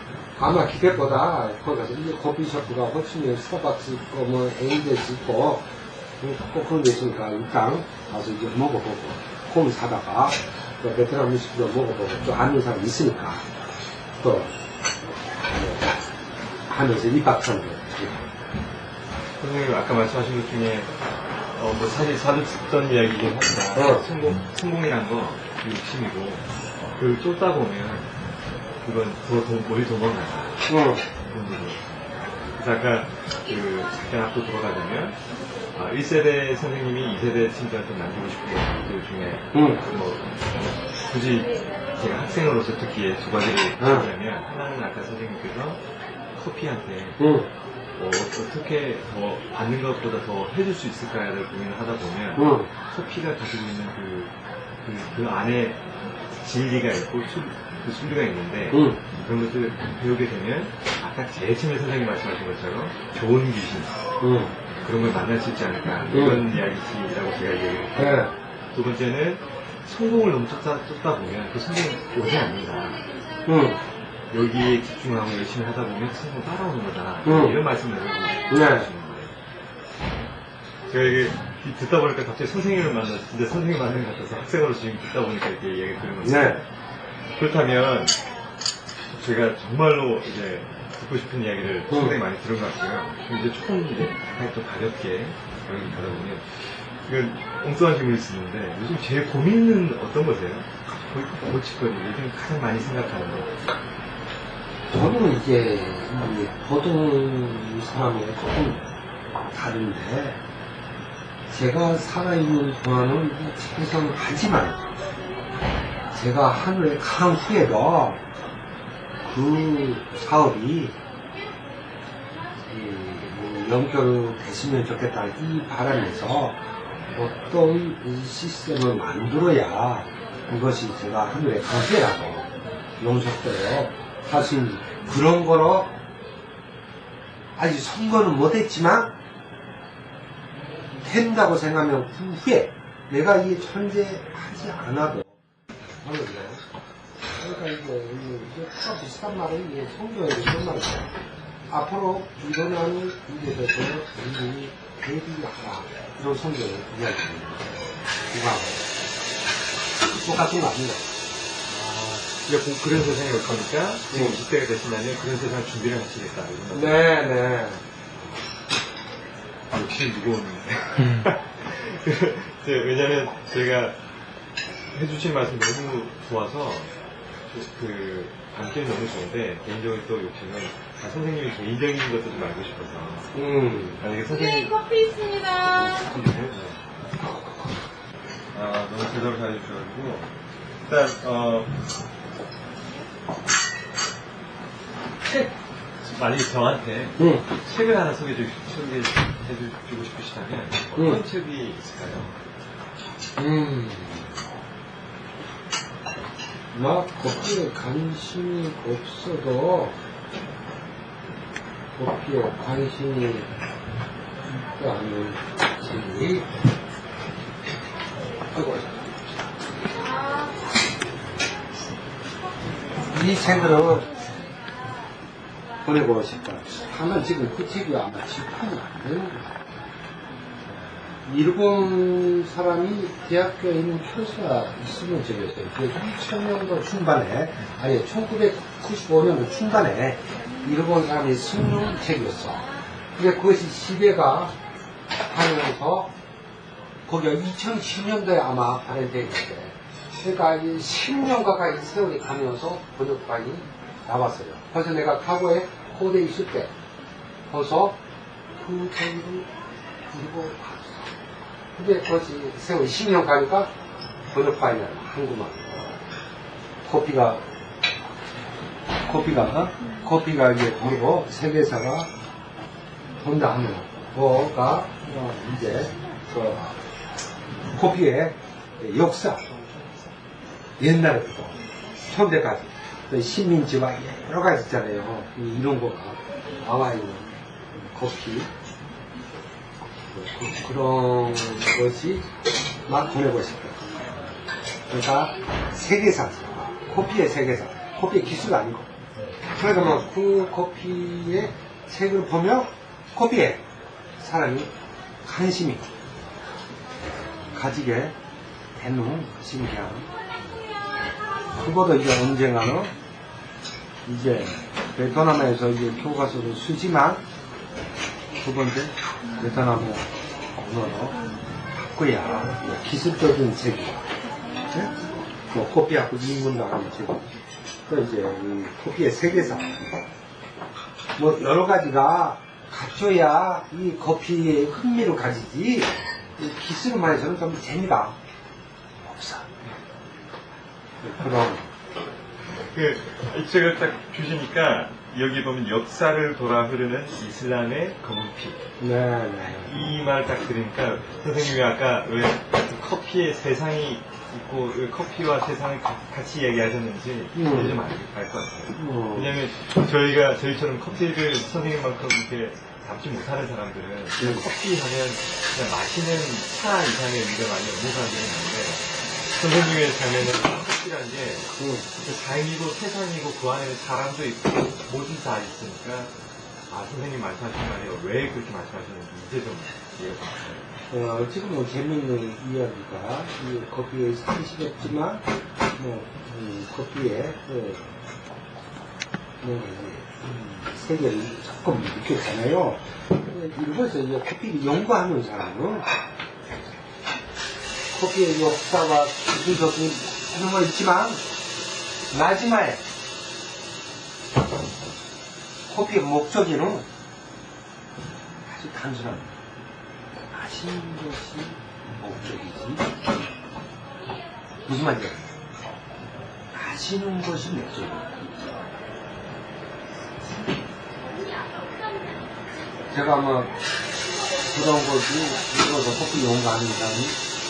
아마 기대보다 거기 가서 이 커피숍가 호치민 스타벅스 있고 뭐 에이데스 있고 꼭 그런 데 있으니까 일단 가서 이제 먹어보고 홈 사다가 또 베트남 음식도 먹어보고 또 아는 사람 있으니까 또 하면서 2박 3일 선생님 아까 말씀하신 것 중에 뭐 사실 자주 듣던 이야기이긴 하지만 성공이란 거 욕심이고 그걸 쫓다 보면 그건 멀리 도망가요. 그래서 아까 잠깐 앞으로 돌아가자면 1세대 선생님이 2세대 친구한테 남기고 싶은 것들 중에 뭐 굳이 제가 학생으로서 듣기에 두 가지를 하자면 하나는 아까 선생님께서 커피한테 어떻게 더 받는 것보다 더 해줄 수 있을까를 고민을 하다 보면 커피가 가지고 있는 그 안에 진리가 있고 그 순리가 있는데 그런 것들을 배우게 되면 아까 제일 처음에 선생님 말씀하신 것처럼 좋은 귀신 그런 걸 만날 수 있지 않을까 이런 이야기라고 제가 얘기를 했고 두 번째는 성공을 너무 쫓다 보면 그 성공이 오지 않는다. 여기에 집중하고 열심히 하다 보면 성공 따라오는 거다. 이런 말씀을 해주시는 거예요. 제가 이게 듣다 보니까 갑자기 선생님을 만나, 진짜 선생님 만나는 것 같아서 학생으로 지금 듣다 보니까 이렇게 얘기 들은 건데. 네. 그렇다면, 제가 정말로 이제 듣고 싶은 이야기를 상당히 많이 들은 것 같고요. 이제 조금 이제 약간 좀 가볍게 여기 가다 보면, 이건 엉뚱한 질문일 수 있는데, 요즘 제일 고민은 어떤 거세요? 골칫거리, 요즘 가장 많이 생각하는 거. 저는 이제 보통 사람이 조금 다른데, 제가 살아있는 동안은 최선하지만, 제가 하늘에 간 후에도 그 사업이 연결됐으면 좋겠다 이 바람에서 어떤 이 시스템을 만들어야 그것이 제가 하늘에 간 후에라도 용접되어 할 수 있는 그런 거로 아직 선거는 못했지만 된다고 생각하면 그 후에 내가 이 존재하지 않아도 그러니까 이게 다 비슷한 말은 이게 성경에 있는 말이죠. 앞으로 일어나는 일에 대해서 인간이 대비하라 이런 성경을 이야기합니다. 똑같은 거 아닙니다. 그런 세상이 올 거니까, 지금 20대가 되시면은 그런 세상 준비를 하시겠다, 이런 거. 네네. 역시 무거웠는데. 왜냐면 제가 해주신 말씀 너무 좋아서, 밤길 너무 좋은데, 개인적으로 또 욕심은, 선생님이 개인적인 것도 좀 알고 싶어서. 만약에 선생님. 네, 커피 있습니다. 너무 제대로 잘해주셔가지고. 일단, 책, 만약에 저한테 책을 하나 소개해주고 싶으시다면 어떤 책이 있을까요? 나 커피에 관심이 없어도 커피에 관심이 있다는 책이 이 책으로 보내고 싶다. 하나 지금 그 책이 아마 집판이 안 되는 거야. 일본 사람이 대학교에 있는 교수가 있으면 적였어요. 그 2000년도 중반에, 아니 1995년도 중반에 일본 사람이 쓴 책이었어. 근데 그것이 시대가 하면서 거기가 2010년도에 아마 발행되는데, 그러니까 10년 가까이 세월이 가면서 번역판이 나왔어요. 그래서 내가 과거에 고대에 있을 때 벌써 그 책을 읽고 봤어. 근데 그것이 세월이 10년 가니까 번역판이 나와, 한국말. 커피가 이제 돌고 세계사가 돈다 하면 그거가 이제 그 커피의 역사, 옛날부터 현대까지 식민지와 여러 가지 있잖아요. 이런 거가 나와 있는 커피, 그런 것이 막 보내고 싶다. 그러니까 세계사, 커피의 세계사, 커피의 기술 아니고. 그러니까 그 커피의 책을 보면 커피에 사람이 관심이 가지게 되는 신기한. 그보다 이제 언젠가는 이제 베트남에서 이제 교과서를 쓰지만 두 번째 베트남어 언어로 바꿔야 기술적인 책이야. 네? 뭐 커피하고 인문도 하는 책. 또 이제 이 커피의 세계사. 뭐 여러 가지가 갖춰야 이 커피에 흥미를 가지지. 이 기술만 해서는 좀 재미가 없어. 그럼 이 책을 딱 주시니까 여기 보면 역사를 돌아 흐르는 이슬람의 검은피. 네네. 이 말 딱 들으니까 선생님이 아까 왜 커피의 세상이 있고 왜 커피와 세상을 같이 얘기하셨는지 이제 좀 알 것 같아요. 왜냐면 저희처럼 커피를 선생님만큼 이렇게 잡지 못하는 사람들은 커피 하면 그냥 마시는 차 이상의 의미가 많이 없는 사람들이 있는데 선생님의 삶에는 커피라는 게 삶이고 세상이고 그 안에는 사람도 있고 모두 다 있으니까 선생님 말씀하신 말이 왜 그렇게 말씀하셨는지 이제 좀 이해가 지금은 재밌는 이야기가, 이 커피에 상식없지만, 커피에, 세계를 조금 느꼈잖아요. 일본에서 이제 커피를 연구하는 사람은, 커피의 역사와 기술적인 그런 거 있지만, 마지막에, 커피의 목적이는 아주 단순합니다. 마시는 것이 목적이지. 무슨 말이야? 마시는 것이 목적이야. 제가 아마 그런 거지, 읽어서 커피 연구하는 사람이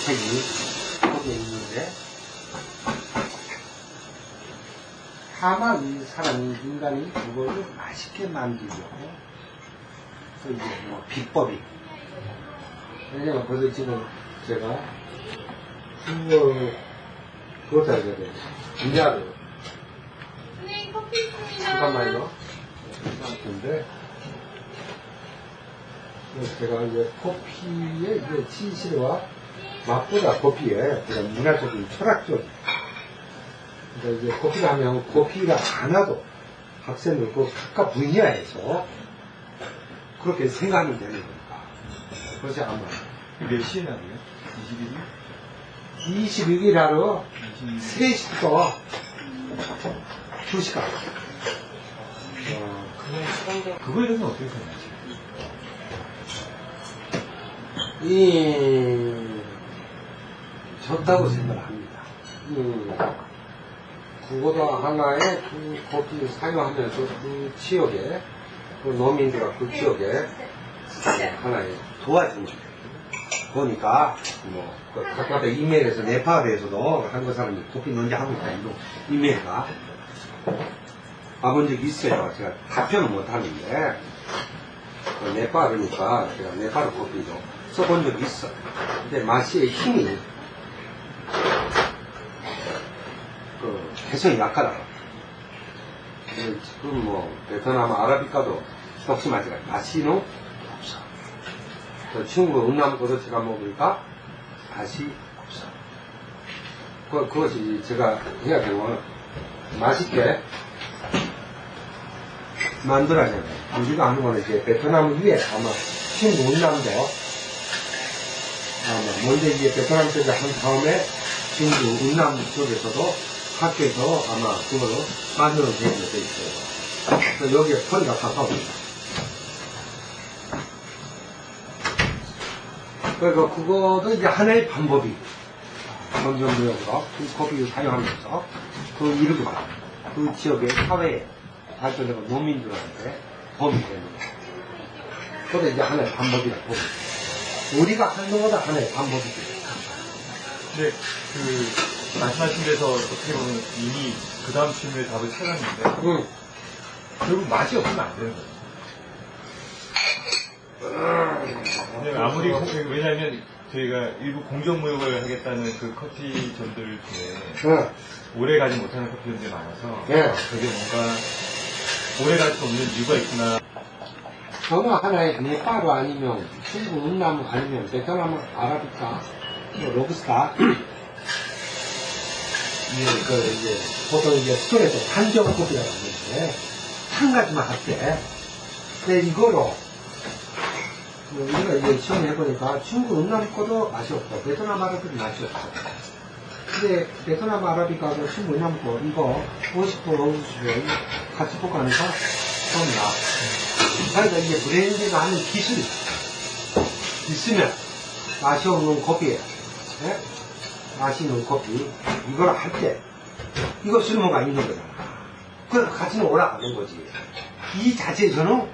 책이 거기에 있는데, 다만 이 사람이, 인간이 그거를 맛있게 만들려고, 또 이제 뭐 비법이. 왜냐면 벌써 지금 제가 그거 다 해야 돼. 분야를. 선생님 커피 있습니다. 잠깐만요. 근데 제가 이제 커피의 이제 진실과 맛보다 커피의 그런 문화적인 철학적. 그러니까 이제 커피를 하면 커피가 많아도 학생들 그 각각 분야에서 그렇게 생각하면 되는 거니까. 그것이 아마 몇 시에 나고요? 21일? 21일 하루 3시부터 2시간. 그거에 대해서는 어떻게 생각하세요? 좋다고 생각합니다. 그거도 하나의 그 커피를 사용하면서 그 지역에, 그 농민들과 그 지역에 하나의 도와주는 거예요. 그러니까, 뭐, 각각의 이메일에서 네팔에서도 한국 사람이 커피 넣는지 하고 있다는 이메일가 와본 적이 있어요. 제가 답변은 못 하는데, 그 네팔이니까 제가 네팔 커피도 써본 적이 있어. 근데 맛의 힘이, 개성이 약하다. 지금 뭐, 베트남 아라비카도 혹시 마찬가지. 맛이는 없어. 친구 응남고도 제가 먹으니까 맛이 없어. 그것이 제가 해야 되는 거는 맛있게 만들어야 되는 거예요. 우리가 하는 거는 이제 베트남 위에 아마 친구 응남도 아마 먼저 이제 베트남 쪽에 한 다음에 친구 응남 쪽에서도 학교에서 아마 그거를 만들어 주는 게 있어요. 그래서 여기에 소리가 가까웁니다. 그래서 그거도 이제 하나의 방법이 점점무역으로 그 커피를 사용하면서 그 이루기 바랍니다. 그 지역의 사회에 발전되고 농민들한테 도움이 되는 거예요. 그것도 이제 하나의 방법이라고 봅니다. 우리가 하는 것보다 하나의 방법이죠. 근데 말씀하신 데서 어떻게 보면 이미 그 다음 질문에 답을 찾았는데 결국 맛이 없으면 안 되는 거예요. 아무리 왜냐하면 저희가 일부 공정무역을 하겠다는 그 커피점들 중에 오래 가지 못하는 커피점들이 많아서 그게 뭔가 오래 갈 수 없는 이유가 있구나. 어느 하나의 네팔 아니면 중국 응남 아니면 베트남 아라비카 로부스타 이제 보통 이제 스토리에서 한정 커피라고 하는데 한 가지만 할게. 근데 이거로 우리가 이제 시험을 해보니까 중국 응남 거도 맛이 없고 베트남 아라비카도 맛이 없어. 근데 베트남 아라비카하고 중국 응남 거 이거 50% 50% 같이 볶아내서 처음이야. 그러니까 이게 브랜드가 하는 기술이 있으면 맛이 없는 커피에 맛이 있는 커피 이걸 할 때 이거 쓸모가 있는 거잖아. 그래서 가치는 올라가는 거지. 이 자체에서는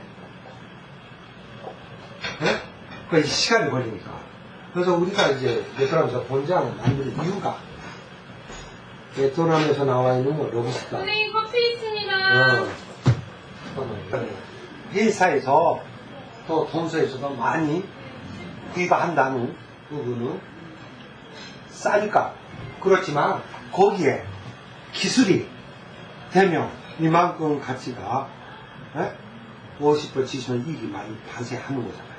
그 시간이 걸리니까. 그래서 우리가 이제 베트남에서 본장을 만드는 이유가 베트남에서 나와 있는 뭐 로부스타. 선생님 커피 있습니다. 회사에서 또 동서에서도 많이 구입한다는 부분은 싸니까. 그렇지만 거기에 기술이 되면 이만큼 가치가 50% 70% 이익이 많이 발생하는 거잖아요.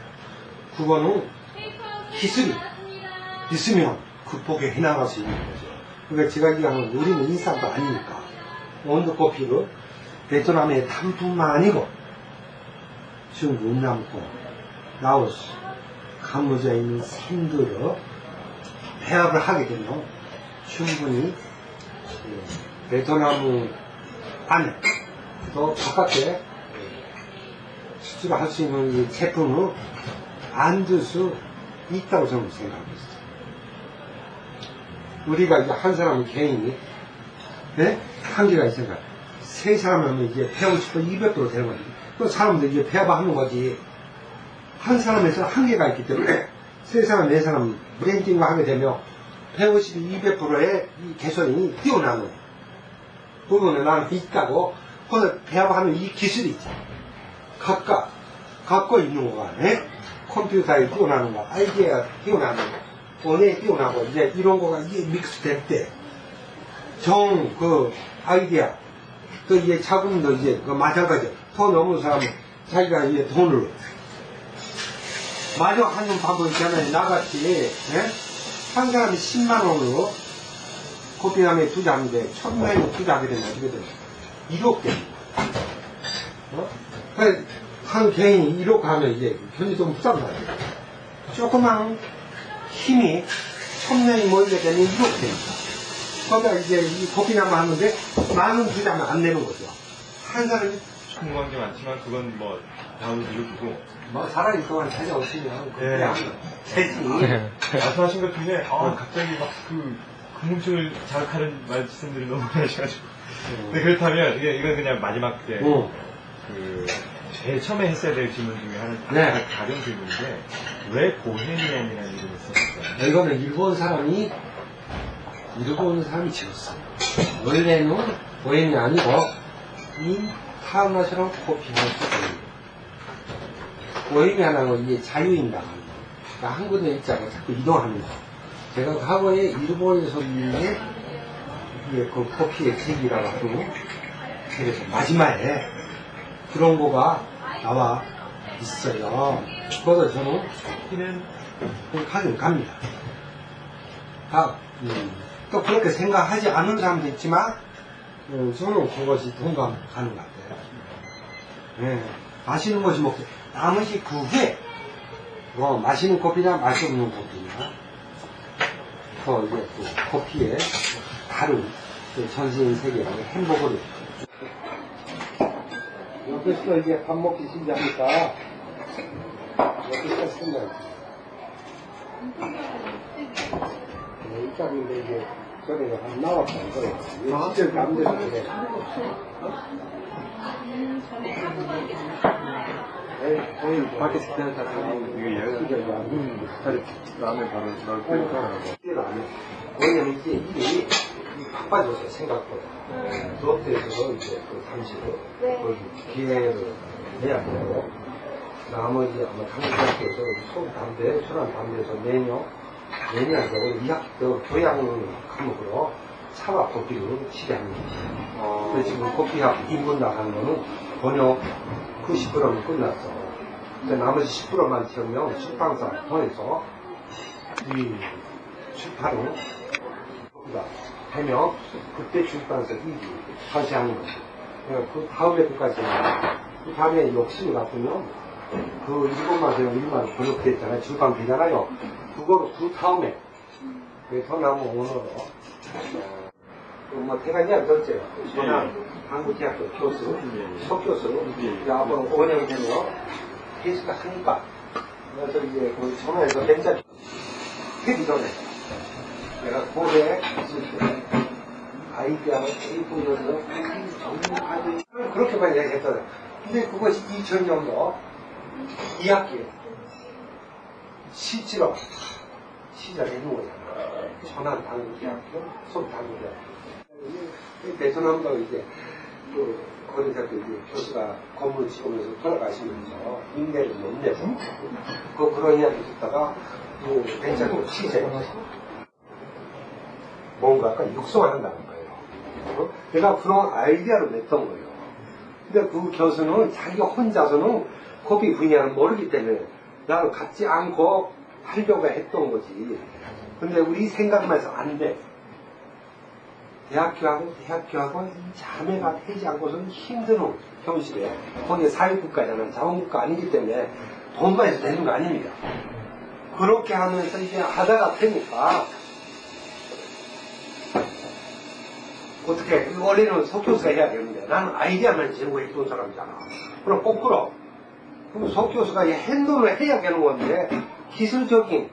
그거는 기술이 있으면 극복해 나갈 수 있는 거죠. 그러니까 제가 얘기하는 우리는 인싸도 아니니까 원두커피를 베트남의 단뿐만 아니고 중국, 남고, 라오스, 캄보디아에 있는 생들을 배합을 하게 되면 충분히 베트남 안에 또 바깥에 수출할 수 있는 이 제품을 만들 수 있다고 저는 생각하고 있어요. 우리가 이제 한 사람 개인이 한계가 있으니까 세 사람 하면 이제 150도 200도로 되는 거지. 또 사람들 이제 배합하는 거지. 한 사람에서 한계가 있기 때문에 세 사람, 네 사람 브랜딩을 하게 되면 150, 200%의 이 개선이 뛰어나는 부분에 나는 있다고. 그래서 배합하는 이 기술이 있죠. 각각 갖고 있는 거가 컴퓨터에 뛰어나는 거, 아이디어가 뛰어나는 거, 원에 뛰어나고 이제 이런 거가 이게 믹스될 때 그 아이디어 또 이제 자금도 이제 그 마찬가지. 돈 없는 사람은 자기가 이제 돈을 마저 하는 방법 있잖아요. 나같이 한 사람이 10만 원으로 커피함에 투자하는데 1000만 원 투자하게 되면 어떻게 돼요? 1억 됩니다. 한 개인이 1억 하면 이제 현재 좀 부담나요. 조그만 힘이 1000명이 모이게 되면 1억 됩니다. 거기다 이제 이 커피함을 하는데 많은 투자하면 안 되는 거죠. 한 사람이 궁금한 게 많지만 그건 뭐 다음을 미루고 뭐 살아있을 동안 찾아오시면 그냥 되지. 말씀하신 것 중에 갑자기 막 그 궁금증을 자극하는 말씀들이 너무 많이 하셔가지고 근데 그렇다면 이건 그냥 마지막 때 그 제일 처음에 했어야 될 질문 중에 하나는 다른 질문인데 왜 보헤미안이라는 이름을 썼을까요? 이거는 일본 사람이 지었어요. 원래는 보헤미안이 아니고 인터내셔널 커피 하우스. 보헤미안하고 이게 자유인당. 그러니까 한 군데 있지 않고 자꾸 이동하는 거. 제가 과거에 일본에서 있는 그 커피의 책이라고 하고, 그래서 마지막에 그런 거가 나와 있어요. 그래서 저는 커피는 가긴 갑니다. 또 그렇게 생각하지 않는 사람도 있지만, 저는 그것이 동감 가는 것 같아요. 마시는 것이 먹고, 나머지 그 후에, 맛있는 커피냐, 맛이 없는 커피냐, 또 이제 또 커피에 다른 전신 세계의 행복을 여기서 이제 밥 먹기 시작하니까 여기서 쓴다. 이 짝인데 이게 저래가 한 나왔다 이거예요. 진짜 안 돼서 그래. 밖에서 기다렸다가 이게 라면 바로 들어갈 거니까 왜냐면 이게 일이 바빠졌어요 생각보다. 수업대에서 이제 그 당시로 기회를 내야 되고 나머지 아마 당시학교에서 수업 담배, 술안 담배에서 내년이 아니고 이학교 교양 과목으로 차와 커피를 치료하는 거죠. 그래서 지금 커피학 인분 나가는 거는 번역 90%는 끝났어. 근데 나머지 10%만 채우면 출판사 통해서 이 출판을 하면 그때 출판사 일이 다시 하는 거죠. 그러니까 그 다음에 끝까지는 그 다음에 욕심이 나쁘면 그 일본만 되면 일만 번역됐잖아요. 출판되잖아요. 그거로 그 다음에 베트남 오너로 뭐 대관이야 그렇죠. 저는 한국대학교 교수, 석교수, 앞으로 5년 되면 계속 하니까 그래서 이제 그 전화해서 벤자 하기 전에 내가 고대 있을 때 아이디어를 일본에서 정리하는 그렇게만 이야기했잖아요. 근데 그것이 2000년도 2학기에 실제로 시작해준 거잖아요. 전환 당국대학교, 속당국대학교. 베트남도 이제 그 거기서도 이제 교수가 건물 지으면서 돌아가시면서 인내를 못 내서 그런 이야기 듣다가 그 벤처도 취재 뭔가 약간 육성한다는 거예요. 내가 그런 아이디어를 냈던 거예요. 근데 그 교수는 자기가 혼자서는 커피 분야를 모르기 때문에 나를 갖지 않고 하려고 했던 거지. 근데 우리 생각만 해서 안 돼. 대학교하고 이 자매가 되지 않고서는 힘든 현실에, 거기에 사회국가잖아요. 자원국가 아니기 때문에 돈만 해서 되는 거 아닙니다. 그렇게 하면서 이제 하다가 되니까 어떻게 원래는 석교수가 해야 되는데 나는 아이디어만 제공했던 사람이잖아. 그럼 거꾸로 그럼 석교수가 핸들을 해야 되는 건데 기술적인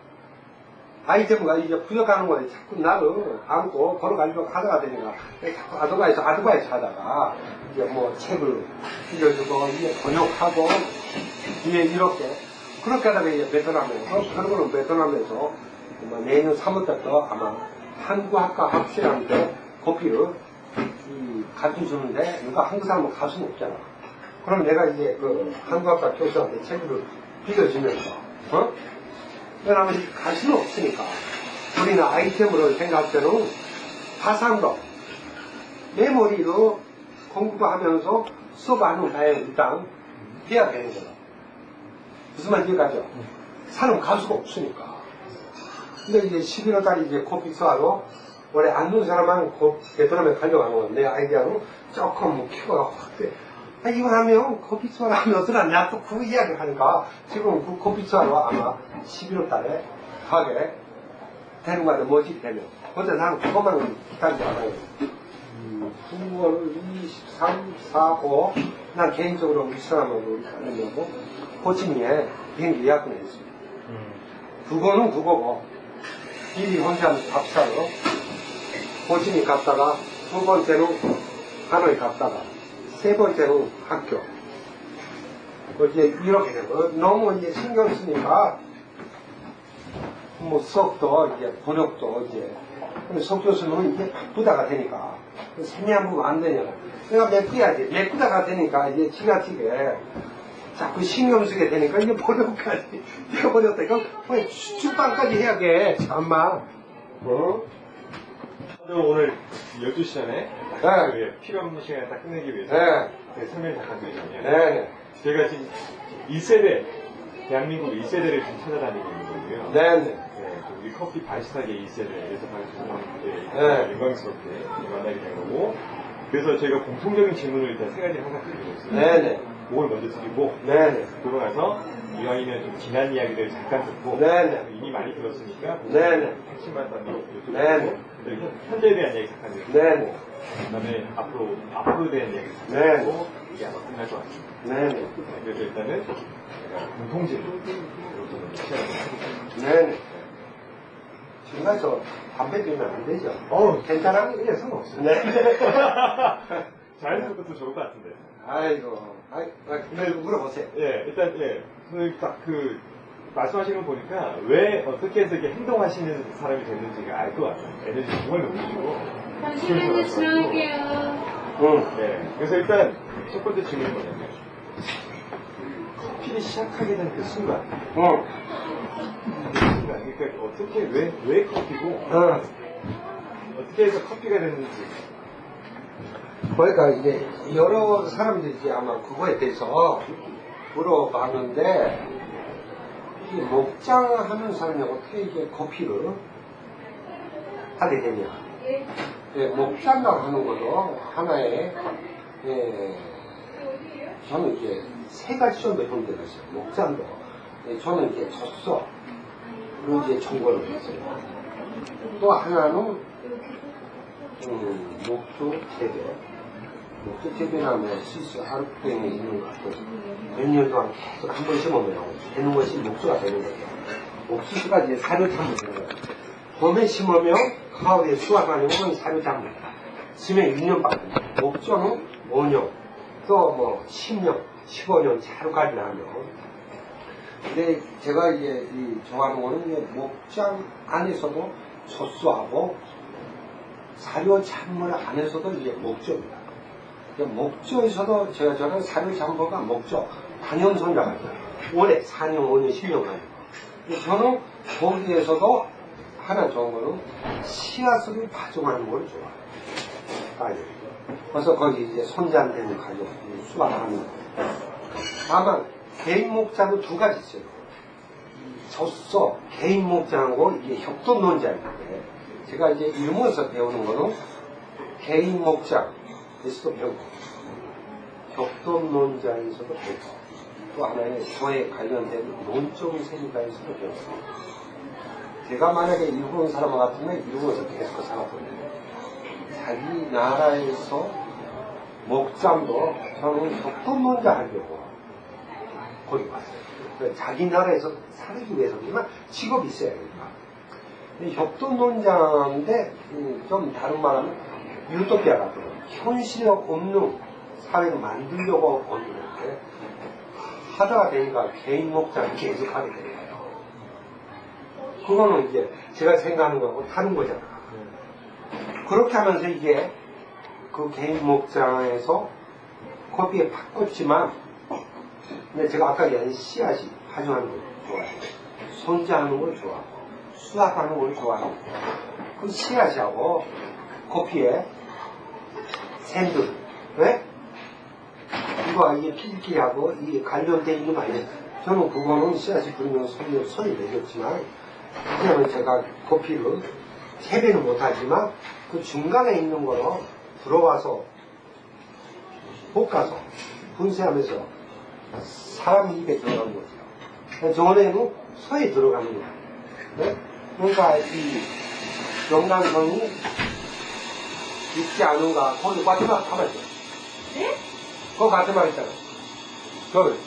아이템과 이제 부족하는 거에 자꾸 나를 안고 걸어가려고 하다가 되니까 자꾸 아드바이스 하다가 이제 뭐 책을 빌려주고 이제 번역하고 이제 이렇게 그렇게 하다가 이제 베트남에서 결국은 베트남에서 내년 3월달부터 아마 한국학과 학생한테 커피를 가르쳐주는데 누가 한국 사람은 갈 수는 없잖아. 그럼 내가 이제 그 한국학과 교수한테 책을 빌려주면서 왜냐하면 갈 수는 없으니까 우리는 아이템으로 생각할 때는 가상도 메모리로 공부하면서 수업하는 바에 일단 해야 되는 거다. 무슨 말인지 이해가죠? 사람 갈 수가 없으니까. 근데 이제 11월달에 이제 코피스하러 원래 안 좋은 사람은 베트남에 가려고 하는 건데 아이디어로 조금 키워가 확 돼. 이거 하면 코피스하러 하면 어떠냐 또 그 이야기를 하니까 지금 그 코피스하러 아마 11월 달에 가게 되는 거 같아. 뭐지 되면 근데 나는 그것만 기다리지 않아요. 9월 23, 4, 5 난 개인적으로 우리 사람하고 가려고 호치민에 비행기 예약을 했어요. 그거는 그거고 일이 혼자 밥 사러 호치민 갔다가 두 번째는 하노이 갔다가 세 번째는 학교. 이제 이렇게 되고 너무 이제 신경 쓰니까 뭐 수업도 이제 번역도 이제 수업 교수는 이제 바쁘다가 되니까 세미한 부분 안 되냐고. 내가 메꾸야지. 메꾸다가 되니까 이제 지나치게 자꾸 신경 쓰게 되니까 이제 번역까지 되어버렸다. 이거 출판까지 해야 돼. 참마. 오늘 12시 전에 네. 필요 없는 시간에 딱 끝내기 위해서 네. 설명 잠깐 드리자면 네. 제가 지금 1세대 대한민국 1세대를 지금 찾아다니고 있는 거고요. 네. 네, 우리 커피 바리스타계 1세대에서 방송하는 네. 영광스럽게 만나게 된 거고 그래서 저희가 공통적인 질문을 일단 세 가지 항상 드리고 있어요. 네네. 그걸 먼저 드리고 네네. 그러고 나서 이왕이면 좀 지난 이야기를 잠깐 듣고 네네. 이미 많이 들었으니까 네네. 핵심만 딱 여쭤보고 네네. 현재에 대한 이야기 잠깐 듣고 네네. 그다음에 앞으로에 대한 이야기 네. 잠깐 듣고 이게 아마 끝날 것 같습니다. 네네. 그래서 일단은 제가 공통질문 이것도 시작을 해보겠습니다. 네네. 정말 저 담배 피우면 안 되죠? 괜찮아? 예, 상관없어요. 네. 자연스럽고 좋을 것 같은데. 아이고, 네, 물어보세요. 예, 일단, 딱 말씀하시는 거 보니까 왜, 어떻게 해서 이렇게 행동하시는 사람이 됐는지가 알 것 같아요. 에너지 정말 높으시고. 잠시만요, 지나갈게요. 네. 그래서 일단, 첫 번째 질문이 뭐냐면, 커피를 시작하게 된 그 순간. 그 순간. 그러니까 어떻게, 왜 커피고, 어떻게 해서 커피가 됐는지. 그러니까 이제 여러 사람들이 이제 아마 그거에 대해서 물어봤는데 이 목장하는 사람이 어떻게 이제 커피를 하게 되냐? 예, 목장이라고 하는 것도 하나의 저는 이제 세 가지 정도 형태가 있어요. 목장도 저는 이제 젖소 그리고 이제 전골을 했어요. 또 하나는 목조 재배. 목조 재배나 뭐 스위스 하루땡에 있는 것들 몇 년 동안 계속 한 번 심으면 되는 것이 목조가 되는 거죠. 옥수수가 이제 사료 참을 되는 거예요. 봄에 심으면 가을에 수확하는 건 사료 참을. 심해 6년밖에. 목조는 5년, 또 뭐 10년, 15년 차로까지 하면. 근데 제가 이제 좋아하는 거는 이제 목장 안에서도 젖소하고 사료 찬물 안에서도 이게 목조입니다. 목조에서도 저는 사료 찬물가 목조 단연선자가 있어요. 올해 4년, 5년, 10년 가지고. 저는 거기에서도 하나 좋은 거는 씨앗을 파종하는 걸 좋아해요. 그래서 거기 이제 손자한테는 가지고 수확하는. 다만 개인 목자도 두 가지 있어요. 저서 개인 목장하고 이게 협동 논장인데, 제가 이제 일본에서 배우는 거는 개인 목장에서도 배우고, 협동 논장에서도 배우고, 또 하나의 저에 관련된 논점 세미나에서도 배웠습니다. 제가 만약에 일본 사람 같으면 일본에서 계속 살았거든요. 자기 나라에서 목장도 저는 협동 논장 하려고 거기 왔어요. 그러니까 자기 나라에서 살기 위해서지만 직업이 있어야 되니까. 근데 협동 논장인데 좀 다른 말하면 유토피아 같은 거, 현실에 없는 사회를 만들려고 건드는데 하다가 되니까 개인 목장 계속 하게 되는 거예요. 그거는 이제 제가 생각하는 거하고 다른 거잖아. 그렇게 하면서 이게 그 개인 목장에서 커피에 바꿨지만, 근데 제가 아까 얘기한 씨앗이 파종하는 걸 좋아해요. 손자하는 걸 좋아하고, 수확하는 걸 좋아하고, 그 씨앗하고 커피에 샌들, 왜? 이거 이게 필기하고 이게 관련되어 있는 거 아니에요. 저는 그거는 씨앗이 부르면 손이 내렸지만, 그냥 제가 커피를 재배는 못하지만 그 중간에 있는 거로 들어와서 볶아서 분쇄하면서 사람 입에 들어가는 거죠. 저번에는 소에 들어가는 거예요. 네? 그러니까 이 영양성이 있지 않은가, 거기 마지막 가만있어. 네? 그거 마지막 있잖아.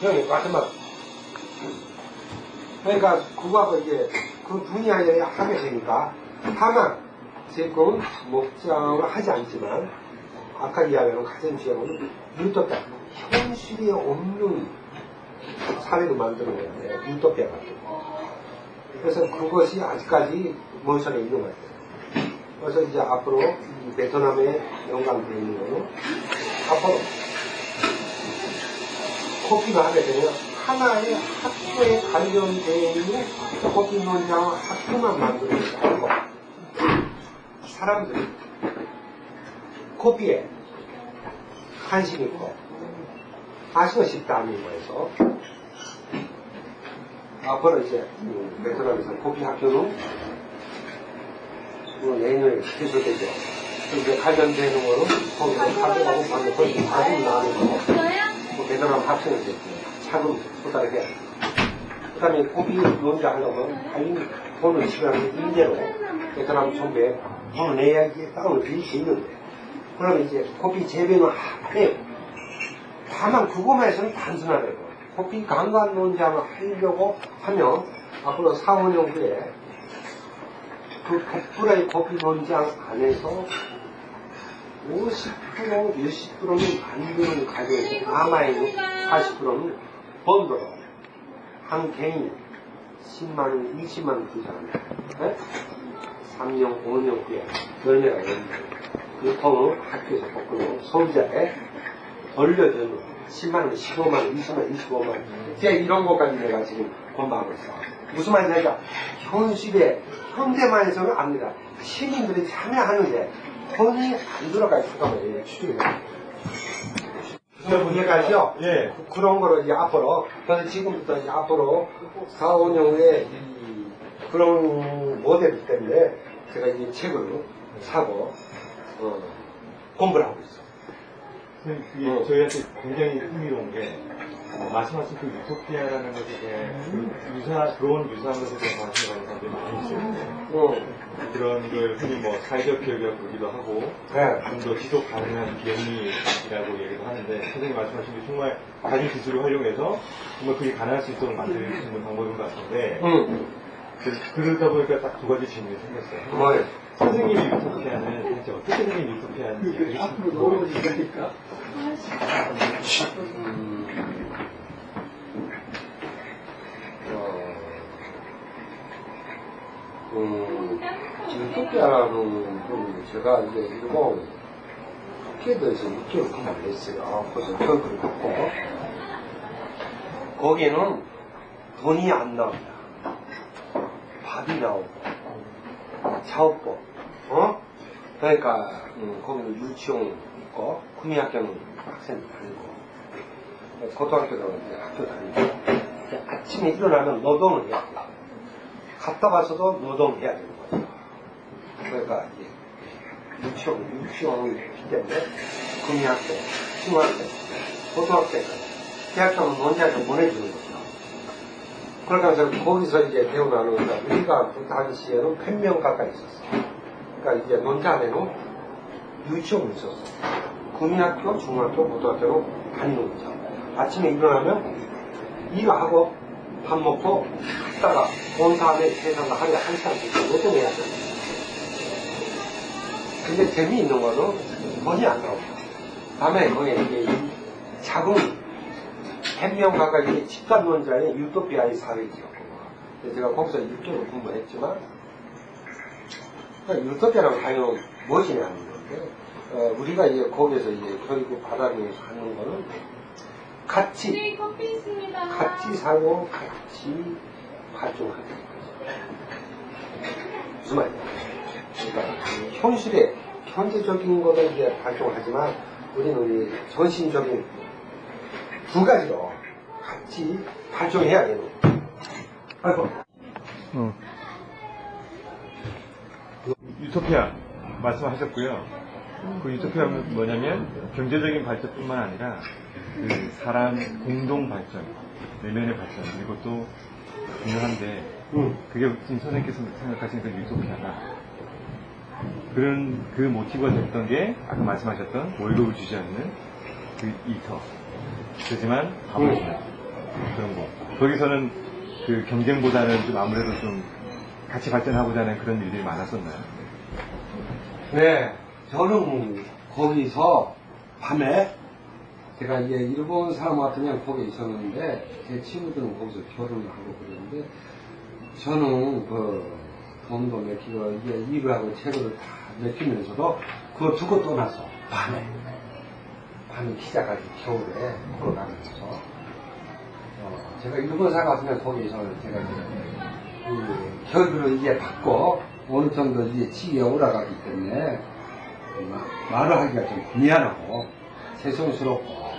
형이 마지막. 그러니까 그거하고 이제 그 분야에 하게 되니까, 다만 지금 목장을 하지 않지만 아까 이야기한 가장 중요한 건 유토피아, 현실에 없는 사회를 만드는 건데, 유토피아 같은 거. 그래서 그것이 아직까지 머릿속에 있는 것 같아요. 그래서 이제 앞으로 이 베트남에 연관되어 있는 거는, 앞으로 커피를 하게 되면 하나의 학교에 관련되어 있는 커피 논장 학교만 만드는 게 아니고, 사람들이 커피에 관심 있고 마시고 싶다는 거에서 앞으로 이제 베트남에서 커피 학교는 내년에 개설되죠. 이제 관련되는 거는 거기서 가져가고 방금 거기 가지고 나가는 거, 베트남 학생들 차근 부탁을 해야 돼요. 그 다음에 커피 논장 하려면 당연히 돈을 지불하는 임대로 베트남 정부에 돈을 내야 이게 땅을 빌릴 수 있는데, 그러면 이제 커피 재배는 안 해요. 다만 그것만 해서는 단순하다고. 커피 관광 논장을 하려고 하면 앞으로 4, 5년 후에 그 북부의 커피 논장 안에서 50% 몇십 프로는 만드는 가격에서 남아있는 40%는 번더러 한 개인 10만원, 20만원 주잖아요. 네? 3년, 5년 후에 열매가 열면 그 돈을 학교에서 볶으면 소비자에 돌려주는 10만원, 15만원, 20만원, 25만원. 제가 이런 것까지 내가 지금 공부하고 있어. 무슨 말이냐니까 현실에, 현대만에서는 압니다. 시민들이 참여하는데 돈이 안 들어가요. 잠깐만요. 추측해요. 이해가시죠? 예. 그런 거를 이제 앞으로, 그래서 지금부터 이제 앞으로 4, 5년 후에 그런 모델 때문에 제가 이제 책을 사고, 공부를 하고 있어. 그게 저희한테 굉장히 흥미로운 게, 말씀하신 그 유토피아라는 것에 대해 그런 유사한 것에 대해 관심을 가진 사람들이 많이 있어요. 그런 걸 흔히 뭐 사회적 기업이라고 부르기도 하고, 네. 좀 더 지속 가능한 비영리라고 얘기도 하는데, 선생님 말씀하신 게 정말 가진 기술을 활용해서 정말 그게 가능할 수 있도록 만들 수 있는 방법인 것 같은데, 그러다 보니까 딱 두 가지 질문이 생겼어요. 뭐예요? 선생님의 유토피아는 대체 어떻게 생긴 유토피아인지 앞으로 모르니까. 유토피아라는 건 제가 이제 일본 홋카이도에서 6개월 근무를 했어요. 그래서 교육을 받고, 거기는 돈이 안 나옵니다. 밥이 나오고, 사업법, 그러니까 거기는 유치원 있고, 구미학교는 학생 다니고, 고등학교도 이제 학교 다니고, 아침에 일어나면 노동을 해야 돼요. 갔다 와서도 노동해야 되는 거죠. 그러니까 이제 유치원이기 때문에 금이학생, 중학생, 고등학생까지 대학교는 논자를 보내주는 거죠. 그러니까 거기서 이제 배우나는 우리가 그 당시에는 100명 가까이 있었어요. 그러니까 이제 논자에는 유치원이 있었어. 금이학교, 중학교, 고등학교로 다니는 거죠. 아침에 일어나면 일하고 밥 먹고 갔다가 온 다음에 세상을 하루에 한 시간씩 노동해야 돼요. 근데 재미있는 거는 돈이 안 나옵니다. 다음에 거기에 이게 자금 100명 가까이 집단론자의 유토피아의 사회죠. 제가 거기서 유토를 공부했지만 그러니까 유토피아라고 하면 무엇이냐는 건데 우리가 이제 거기에서 이제 교육을 받아들여서 하는 거는 같이 네, 커피 있습니다. 같이 살고 같이 활동하는 거죠. 무슨 말이냐? 그러니까 현실에 현재적인 거를 이제 활동하지만 우리는 이 전신적인 두 가지로 같이 발전해야 되는 거예요. 아이고. 유토피아 말씀하셨고요. 그 유토피아는 뭐냐면 경제적인 발전뿐만 아니라 그 사람 공동 발전, 내면의 발전 이것도 중요한데 그게 지금 선생님께서 생각하시는 그 유토피아가 그런 그 모티브가 됐던 게 아까 말씀하셨던 월급을 주지 않는 그 일터. 하지만 밥을 주는 그런 거. 거기서는 그 경쟁보다는 좀 아무래도 좀 같이 발전하고자 하는 그런 일들이 많았었나요? 네, 저는 거기서 밤에 제가 이제 일본 사람 같으면 거기에 있었는데 제 친구들은 거기서 결혼을 하고 그러는데 저는 그 돈도 맡기고 이제 일을 하고 책을 다 맡기면서도 그거 두고 떠나서 밤에 시작하지 겨울에 걸어가면서 제가 일본 사람 같으면 거기서 제가 이제 교육을 이제 받고 어느 정도 이제 지위에 올라가기 때문에 말을 하기가 좀 미안하고 죄송스럽고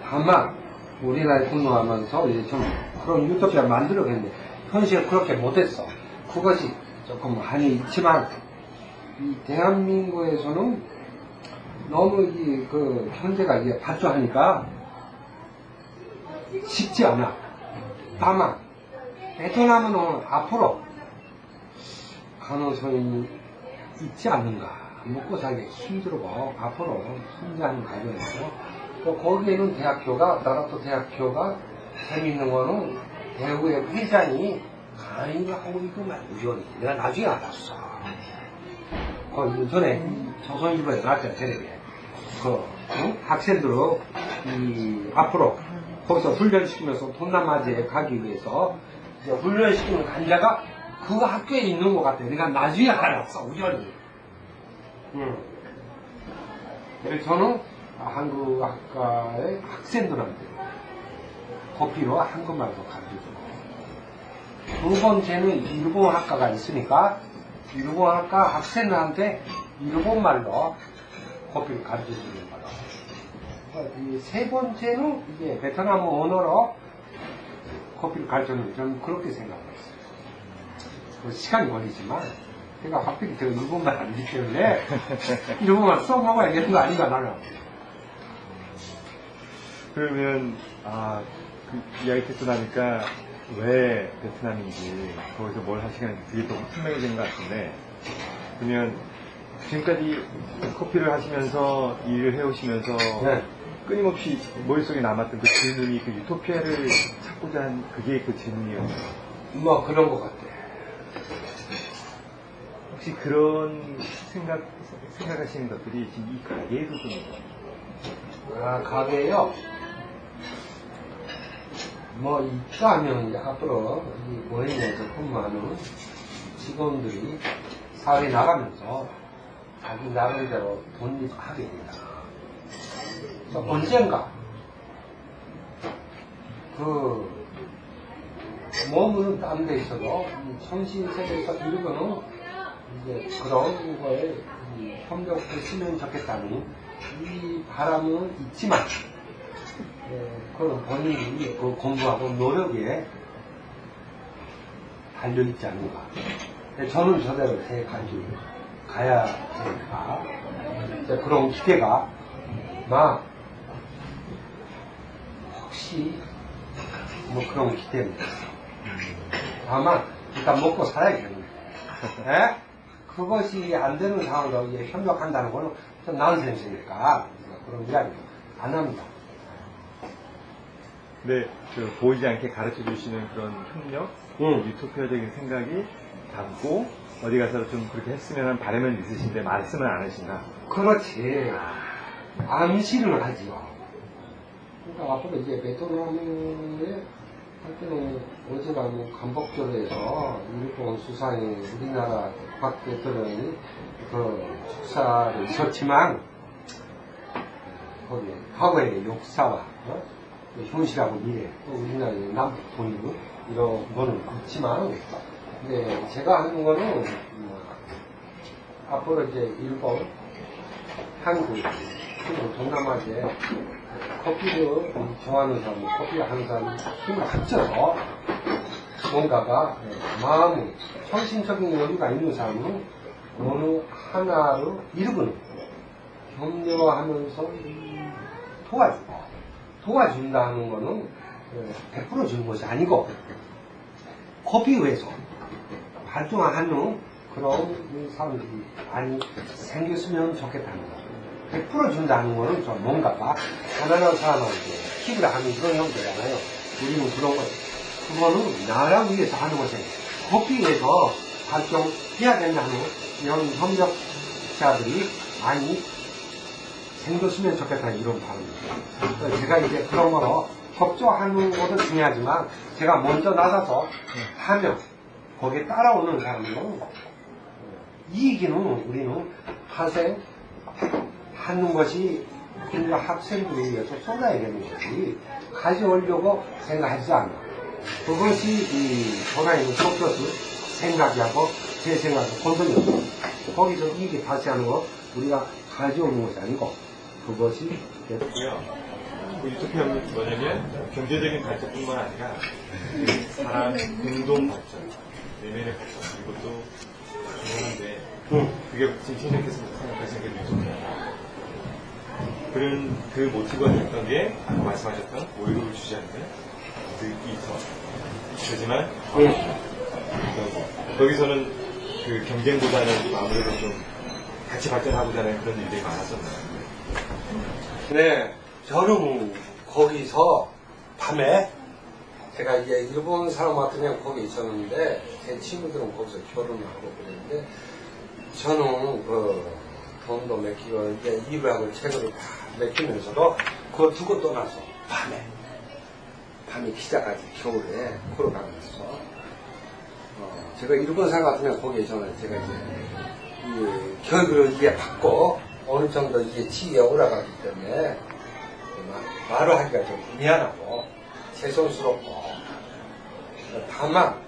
다만 우리나라에 근무하면서 이제 좀 그런 유토피아를 만들어냈는데 현실은 그렇게 못했어. 그것이 조금 한이 있지만 이 대한민국에서는 너무 그 현재가 이제 발전하니까 쉽지 않아. 다만 베트남은 앞으로 가능성이 있지 않는가. 먹고 살기 힘들고 앞으로 성장하는 과정에서 또 거기에는 나라도 대학교가 재밌는 거는 대구의 회장이 강의를 하고 있구만 우연히 내가 나중에 알았어. 그 전에 조선일보에 나왔잖아 텔레비에. 학생들을 앞으로 거기서 훈련시키면서 동남아시아에 가기 위해서 이제 훈련시키는 간자가 그 학교에 있는 것 같아. 내가 나중에 알았어 우연히. 그래서 저는 한국 학과의 학생들한테 커피로 한국말도 가르쳐주고 두 번째는 일본 학과가 있으니까 일본 학과 학생들한테 일본말로 커피를 가르쳐주는 거예요. 세 번째는 이제 베트남 언어로 커피를 가르쳐주는 거예요. 저는 그렇게 생각했어요. 시간이 걸리지만 제가 하필 제가 일본말 아니기 때문에 일본말 수업 먹어야 되는 거 아닌가 나는. 그러면 그 이야기 듣고 나니까 왜 베트남인지 거기서 뭘 하시는지 그게 더 분명해진 것 같은데 그러면 지금까지 커피를 하시면서 일을 해오시면서 네. 끊임없이 머릿속에 남았던 그 질문이 그 유토피아를 찾고자 한 그게 그 질문이었어요. 뭐 그런 것 같아. 혹시 그런 생각하시는 것들이 지금 이 가게에도 좀 가게요? 뭐 있다 하면 이제 앞으로 이 모임에서 근무하는 직원들이 사회에 나가면서 자기 나름대로 독립하게 된다. 그래서 언젠가 몸은 딴 데 있어도 이 정신세계에서 이루고는 이제 그런 거에 협력을 쓰면 좋겠다는 이 바람은 있지만 그건 본인이 그 공부하고 노력에 달려있지 않는가. 저는 저대로 제 가지고 가야 되니까 이제 그런 기대가 혹시 뭐 그런 기대입니다. 다만 일단 먹고 살아야겠네. 예? 그것이 안 되는 상황으로 이제 협력한다는 거는 좀 난센스니까 그런 이야기 안 합니다. 네, 보이지 않게 가르쳐 주시는 그런 협력, 유토피아적인 생각이 담고 어디 가서 좀 그렇게 했으면 하는 바람은 있으신데 말씀은 안 하신다. 그렇지. 암시를 하지요. 그러니까 앞으로 이제 베트남에 할 때는 어지간하면 간복절에서 일본 수상이 우리나라 박 대통령이 그 축사를 있었지만 거기에 과거의 역사와 현실하고 미래 또 우리나라의 남북 통일 이런 거는 있지만 근데 제가 하는 거는 앞으로 이제 일본, 한국, 그리고 동남아시아에 커피를 좋아하는 사람, 커피를 하는 사람이 힘을 합쳐서 뭔가가 마음의 정신적인 여유가 있는 사람은 어느 하나를 이루고는 격려하면서 도와준다 하는 거는 100% 주는 것이 아니고 커피회에서 활동하는 그런 사람들이 많이 생겼으면 좋겠다는 거. 100% 준다는 거는 좀 뭔가가 가난한 사람한테 팁을 하는 그런 형태잖아요. 우리는 그런 거, 그거는 나라를 위해서 하는 것이 커피에서 활동해야 된다는 이런 협력자들이 많이 생겼으면 좋겠다는 이런 바람입니다. 제가 이제 그런 거로 협조하는 것도 중요하지만 제가 먼저 나가서 하면 거기에 따라오는 사람들은 이익이는 우리는 하는 것이 우리가 학생들을 위해서 쏟아야 되는 것이 가져오려고 생각하지 않아. 그것이 이 전화에는 섞여서 생각하고 제 생각을 건드려요. 거기서 이익이 발생하는 거 우리가 가져오는 것이 아니고 그것이 됐고요. 그 유토피아는 뭐냐면 경제적인 발전뿐만 아니라 사람 공동 발전, 내면의 발전 그리고 또 중요한데 그게 지금 신청해서 생각하시는 게 유토피아다. 그런 그 모티브가 됐던 게 아까 말씀하셨던 오일을 주지 않는 그 이터. 하지만 거기서는 그 경쟁보다는 아무래도 좀 같이 발전하고자 하는 그런 일들이 많았었나요? 네, 저는 거기서 밤에 제가 이제 일본 사람 같으면 거기 있었는데 제 친구들은 거기서 결혼하고 그랬는데 저는 그 돈도 맡기고 이제 일을 하고 책을 다 맡기면서도 그거 두고 떠나서 밤에 기자까지 겨울에 걸어가면서 제가 일본 사람 같으면 거기에 저는 제가 이제 이 교육을 이제 받고 어느 정도 이게 지위에 올라가기 때문에 말을 하기가 좀 미안하고 죄송스럽고 다만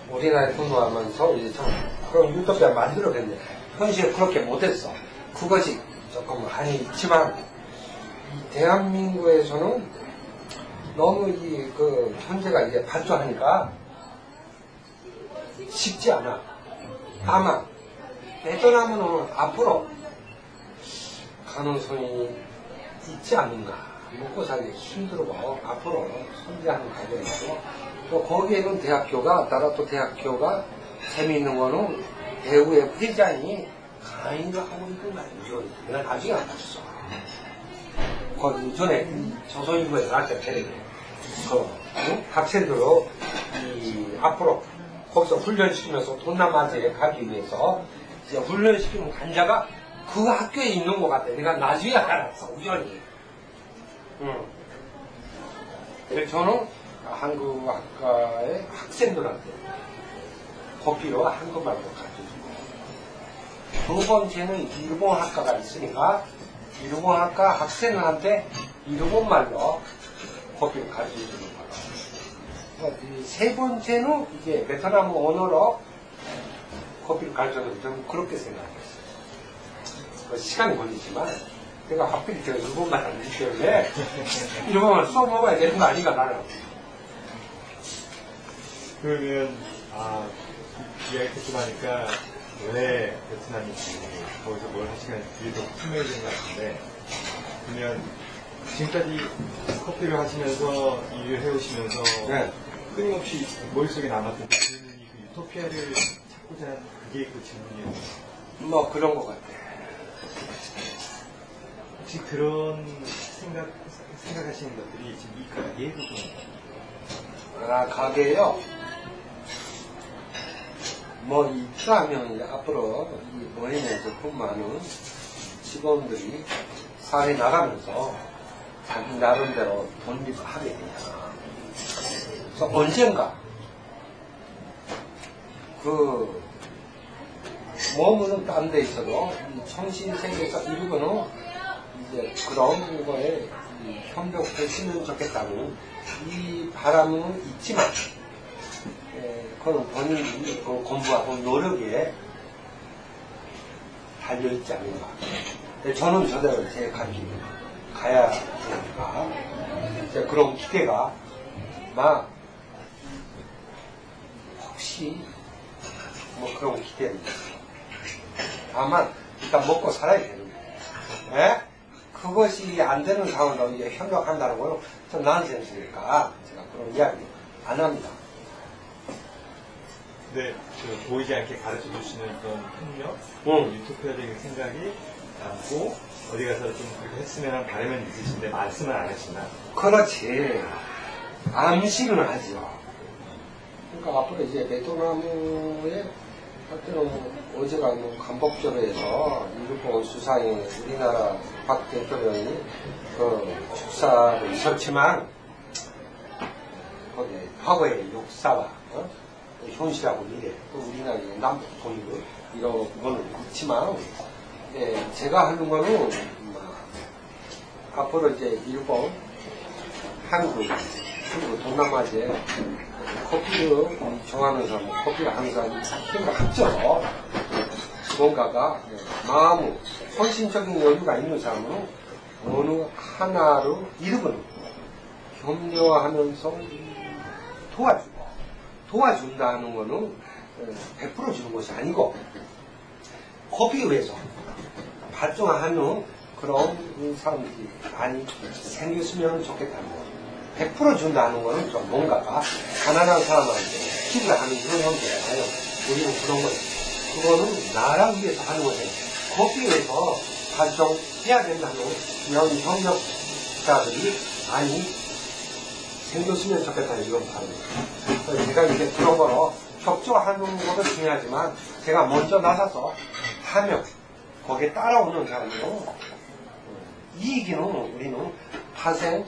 우리나라에 근무하면서 이제 좀 그런 유토피아 만들어냈는데 현실에 그렇게 못했어. 그것이 조금 한이 있지만 이 대한민국에서는 너무 이 그 현재가 이제 발전하니까 쉽지 않아. 다만 베트남은 앞으로 가능성이 있지 않는가. 먹고 살기 힘들고 앞으로 성장하는 과정이고 또 거기에는 대학교가 나라 또 대학교가 재미있는 거는 대우의 회장이 강의를 하고 있는 거 아니죠. 내가 나중에 안 봤어. 그 전에 조선일보에서 할 때 테레비 학생들을 앞으로 거기서 훈련시키면서 동남아시아에 가기 위해서 이제 훈련시키는 관자가 그 학교에 있는 것 같아. 내가 나중에 알았어, 우연히. 그래서 저는 한국 학과의 학생들한테 커피로 한국말로 가르쳐주고 두 번째는 일본 학과가 있으니까 일본 학과 학생들한테 일본말로 커피를 가르쳐주는 거예요. 세 번째는 이제 베트남 언어로 커피를 가르쳐주는 저는 그렇게 생각했어요. 시간이 걸리지만 내가 하필 제가 일본말 안 되기 때문에 일본말 써먹어야 되는 거 아닌가 나는. 그러면 이야기 듣고 나니까 왜 베트남이지 거기서 뭘 하시는지 그게 더 투명해진 것 같은데 그러면 지금까지 커피를 하시면서 일을 해오시면서 네. 끊임없이 머릿속에 남았던 그 질문이 그 유토피아를 찾고자 하는 그게 그 질문이에요. 뭐 그런 것 같아. 혹시 그런 생각하시는 것들이 지금 이 가게에 부분 아, 가게요? 뭐, 입사하면 이제 앞으로 이 모임에서 근무하는 직원들이 사회 나가면서 자기 나름대로 독립을 하게 되잖아. 그래서 언젠가, 몸은 딴 데 있어도 이 청신 세계에서 이루고는 이제 그런 거에 협력했으면 좋겠다는 이 바람은 있지만, 그건 본인이 공부하고 노력에 달려있지 않는가. 저는 저대로 제 갈 길을 가야 되니까, 이제 그런 기대가, 혹시, 뭐 그런 기대는 있어요. 다만, 일단 먹고 살아야 되는데, 예? 그것이 안 되는 상황으로 이제 협력한다는 거는 좀 난센스니까, 제가 그런 이야기 안 합니다. 네, 보이지 않게 가르쳐 주시는 그런 협력, 유토피아적인 생각이 남고 어디 가서 좀 그렇게 했으면 하는 바람은 있으신데 말씀을 안 하시나? 그렇지. 암시는 하죠. 그러니까 앞으로 이제 베트남에 하여튼 어제가 간복절에서 일본 수상이 우리나라 박 대통령이 그 축사도 있었지만 거기 과거의 역사와 현실하고 미래, 또 우리나라의 남북 통일을 이런 거는 있지만, 제가 하는 거는, 앞으로 이제 일본, 한국, 그리고 동남아시아에 커피를 좋아하면서 커피를 항상 힘을 합쳐서 뭔가가 마음, 헌신적인 여유가 있는 사람은 어느 하나로 이루는 격려하면서 도와준다는 거는 100% 주는 것이 아니고 커피 위해서 발전하는 그런 사람들이 많이 생겼으면 좋겠다는 거. 100% 준다는 거는 좀 뭔가가 가난한 사람한테 기부를 하는 그런 형태잖아요. 우리는 그런 거예요. 그거는 나라 위해서 하는 거예요. 커피 위해서 발전해야 된다는 그런 협력자들이 많이 생겼으면 좋겠다는 이런 바람입니다. 제가 이제 그런 거로 협조하는 것도 중요하지만 제가 먼저 나서서 하면 거기에 따라오는 사람들은 이익이는 우리는 파생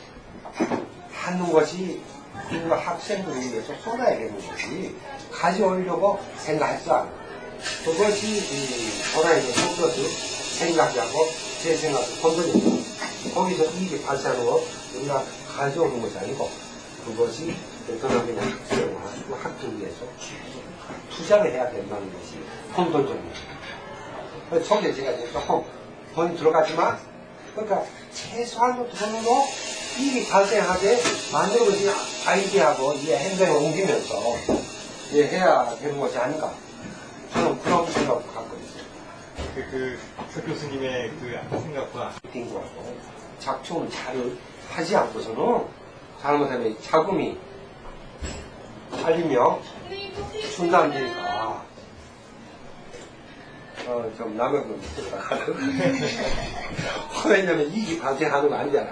하는 것이 그 학생들을 위해서 쏟아야되는 것이 가져오려고 생각하지 않아요. 그것이 전화에서 속도도 생각하고 제 생각을 건드립니다. 거기서 이익이 발생하는 거 우리가 가져오는 것이 아니고 그것이 베트남의 학생과 학교를 위해서 투자를 해야 된다는 것이 혼돈적입니다. 저게 제가 이제 조금 돈이 들어가지만 그러니까 최소한의 돈으로 이익이 발생하게 만들어진 아이디어하고 이 행동에 옮기면서 해야 되는 것이 아닌가. 저는 그런 생각을 갖고 있어요. 서 교수님의 그 생각과 띵구하고 작품을 잘 하지 않고서는 잘못하면 자금이 팔리며 순단되니까 좀 남의 건 있었다. 왜냐면 이익이 발생하는 거 아니잖아,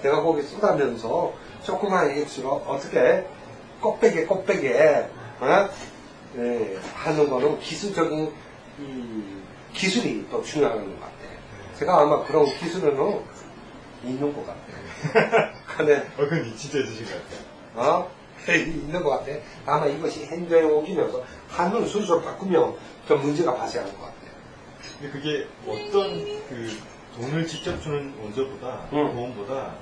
내가 거기 쏟아면서 조그만 액수로 어떻게 꽃배게, 하는 거는 기술적인 기술이 더 중요한 것 같아. 제가 아마 그런 기술은 있는 것 같아. 근데, 그건 진짜 있으신 것 같아요. 있는 것 같아. 아마 이것이 행정에 옮기면서 하는 순서를 바꾸면 좀 문제가 발생하는 것 같아. 근데 그게 어떤 돈을 직접 주는 원조보다, 도움보다,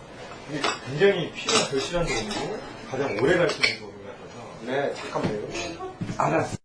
이게 굉장히 필요한 절실한 도움이고, 가장 오래 갈 수 있는 도움인 것 같아서. 네, 잠깐만요. 알았어.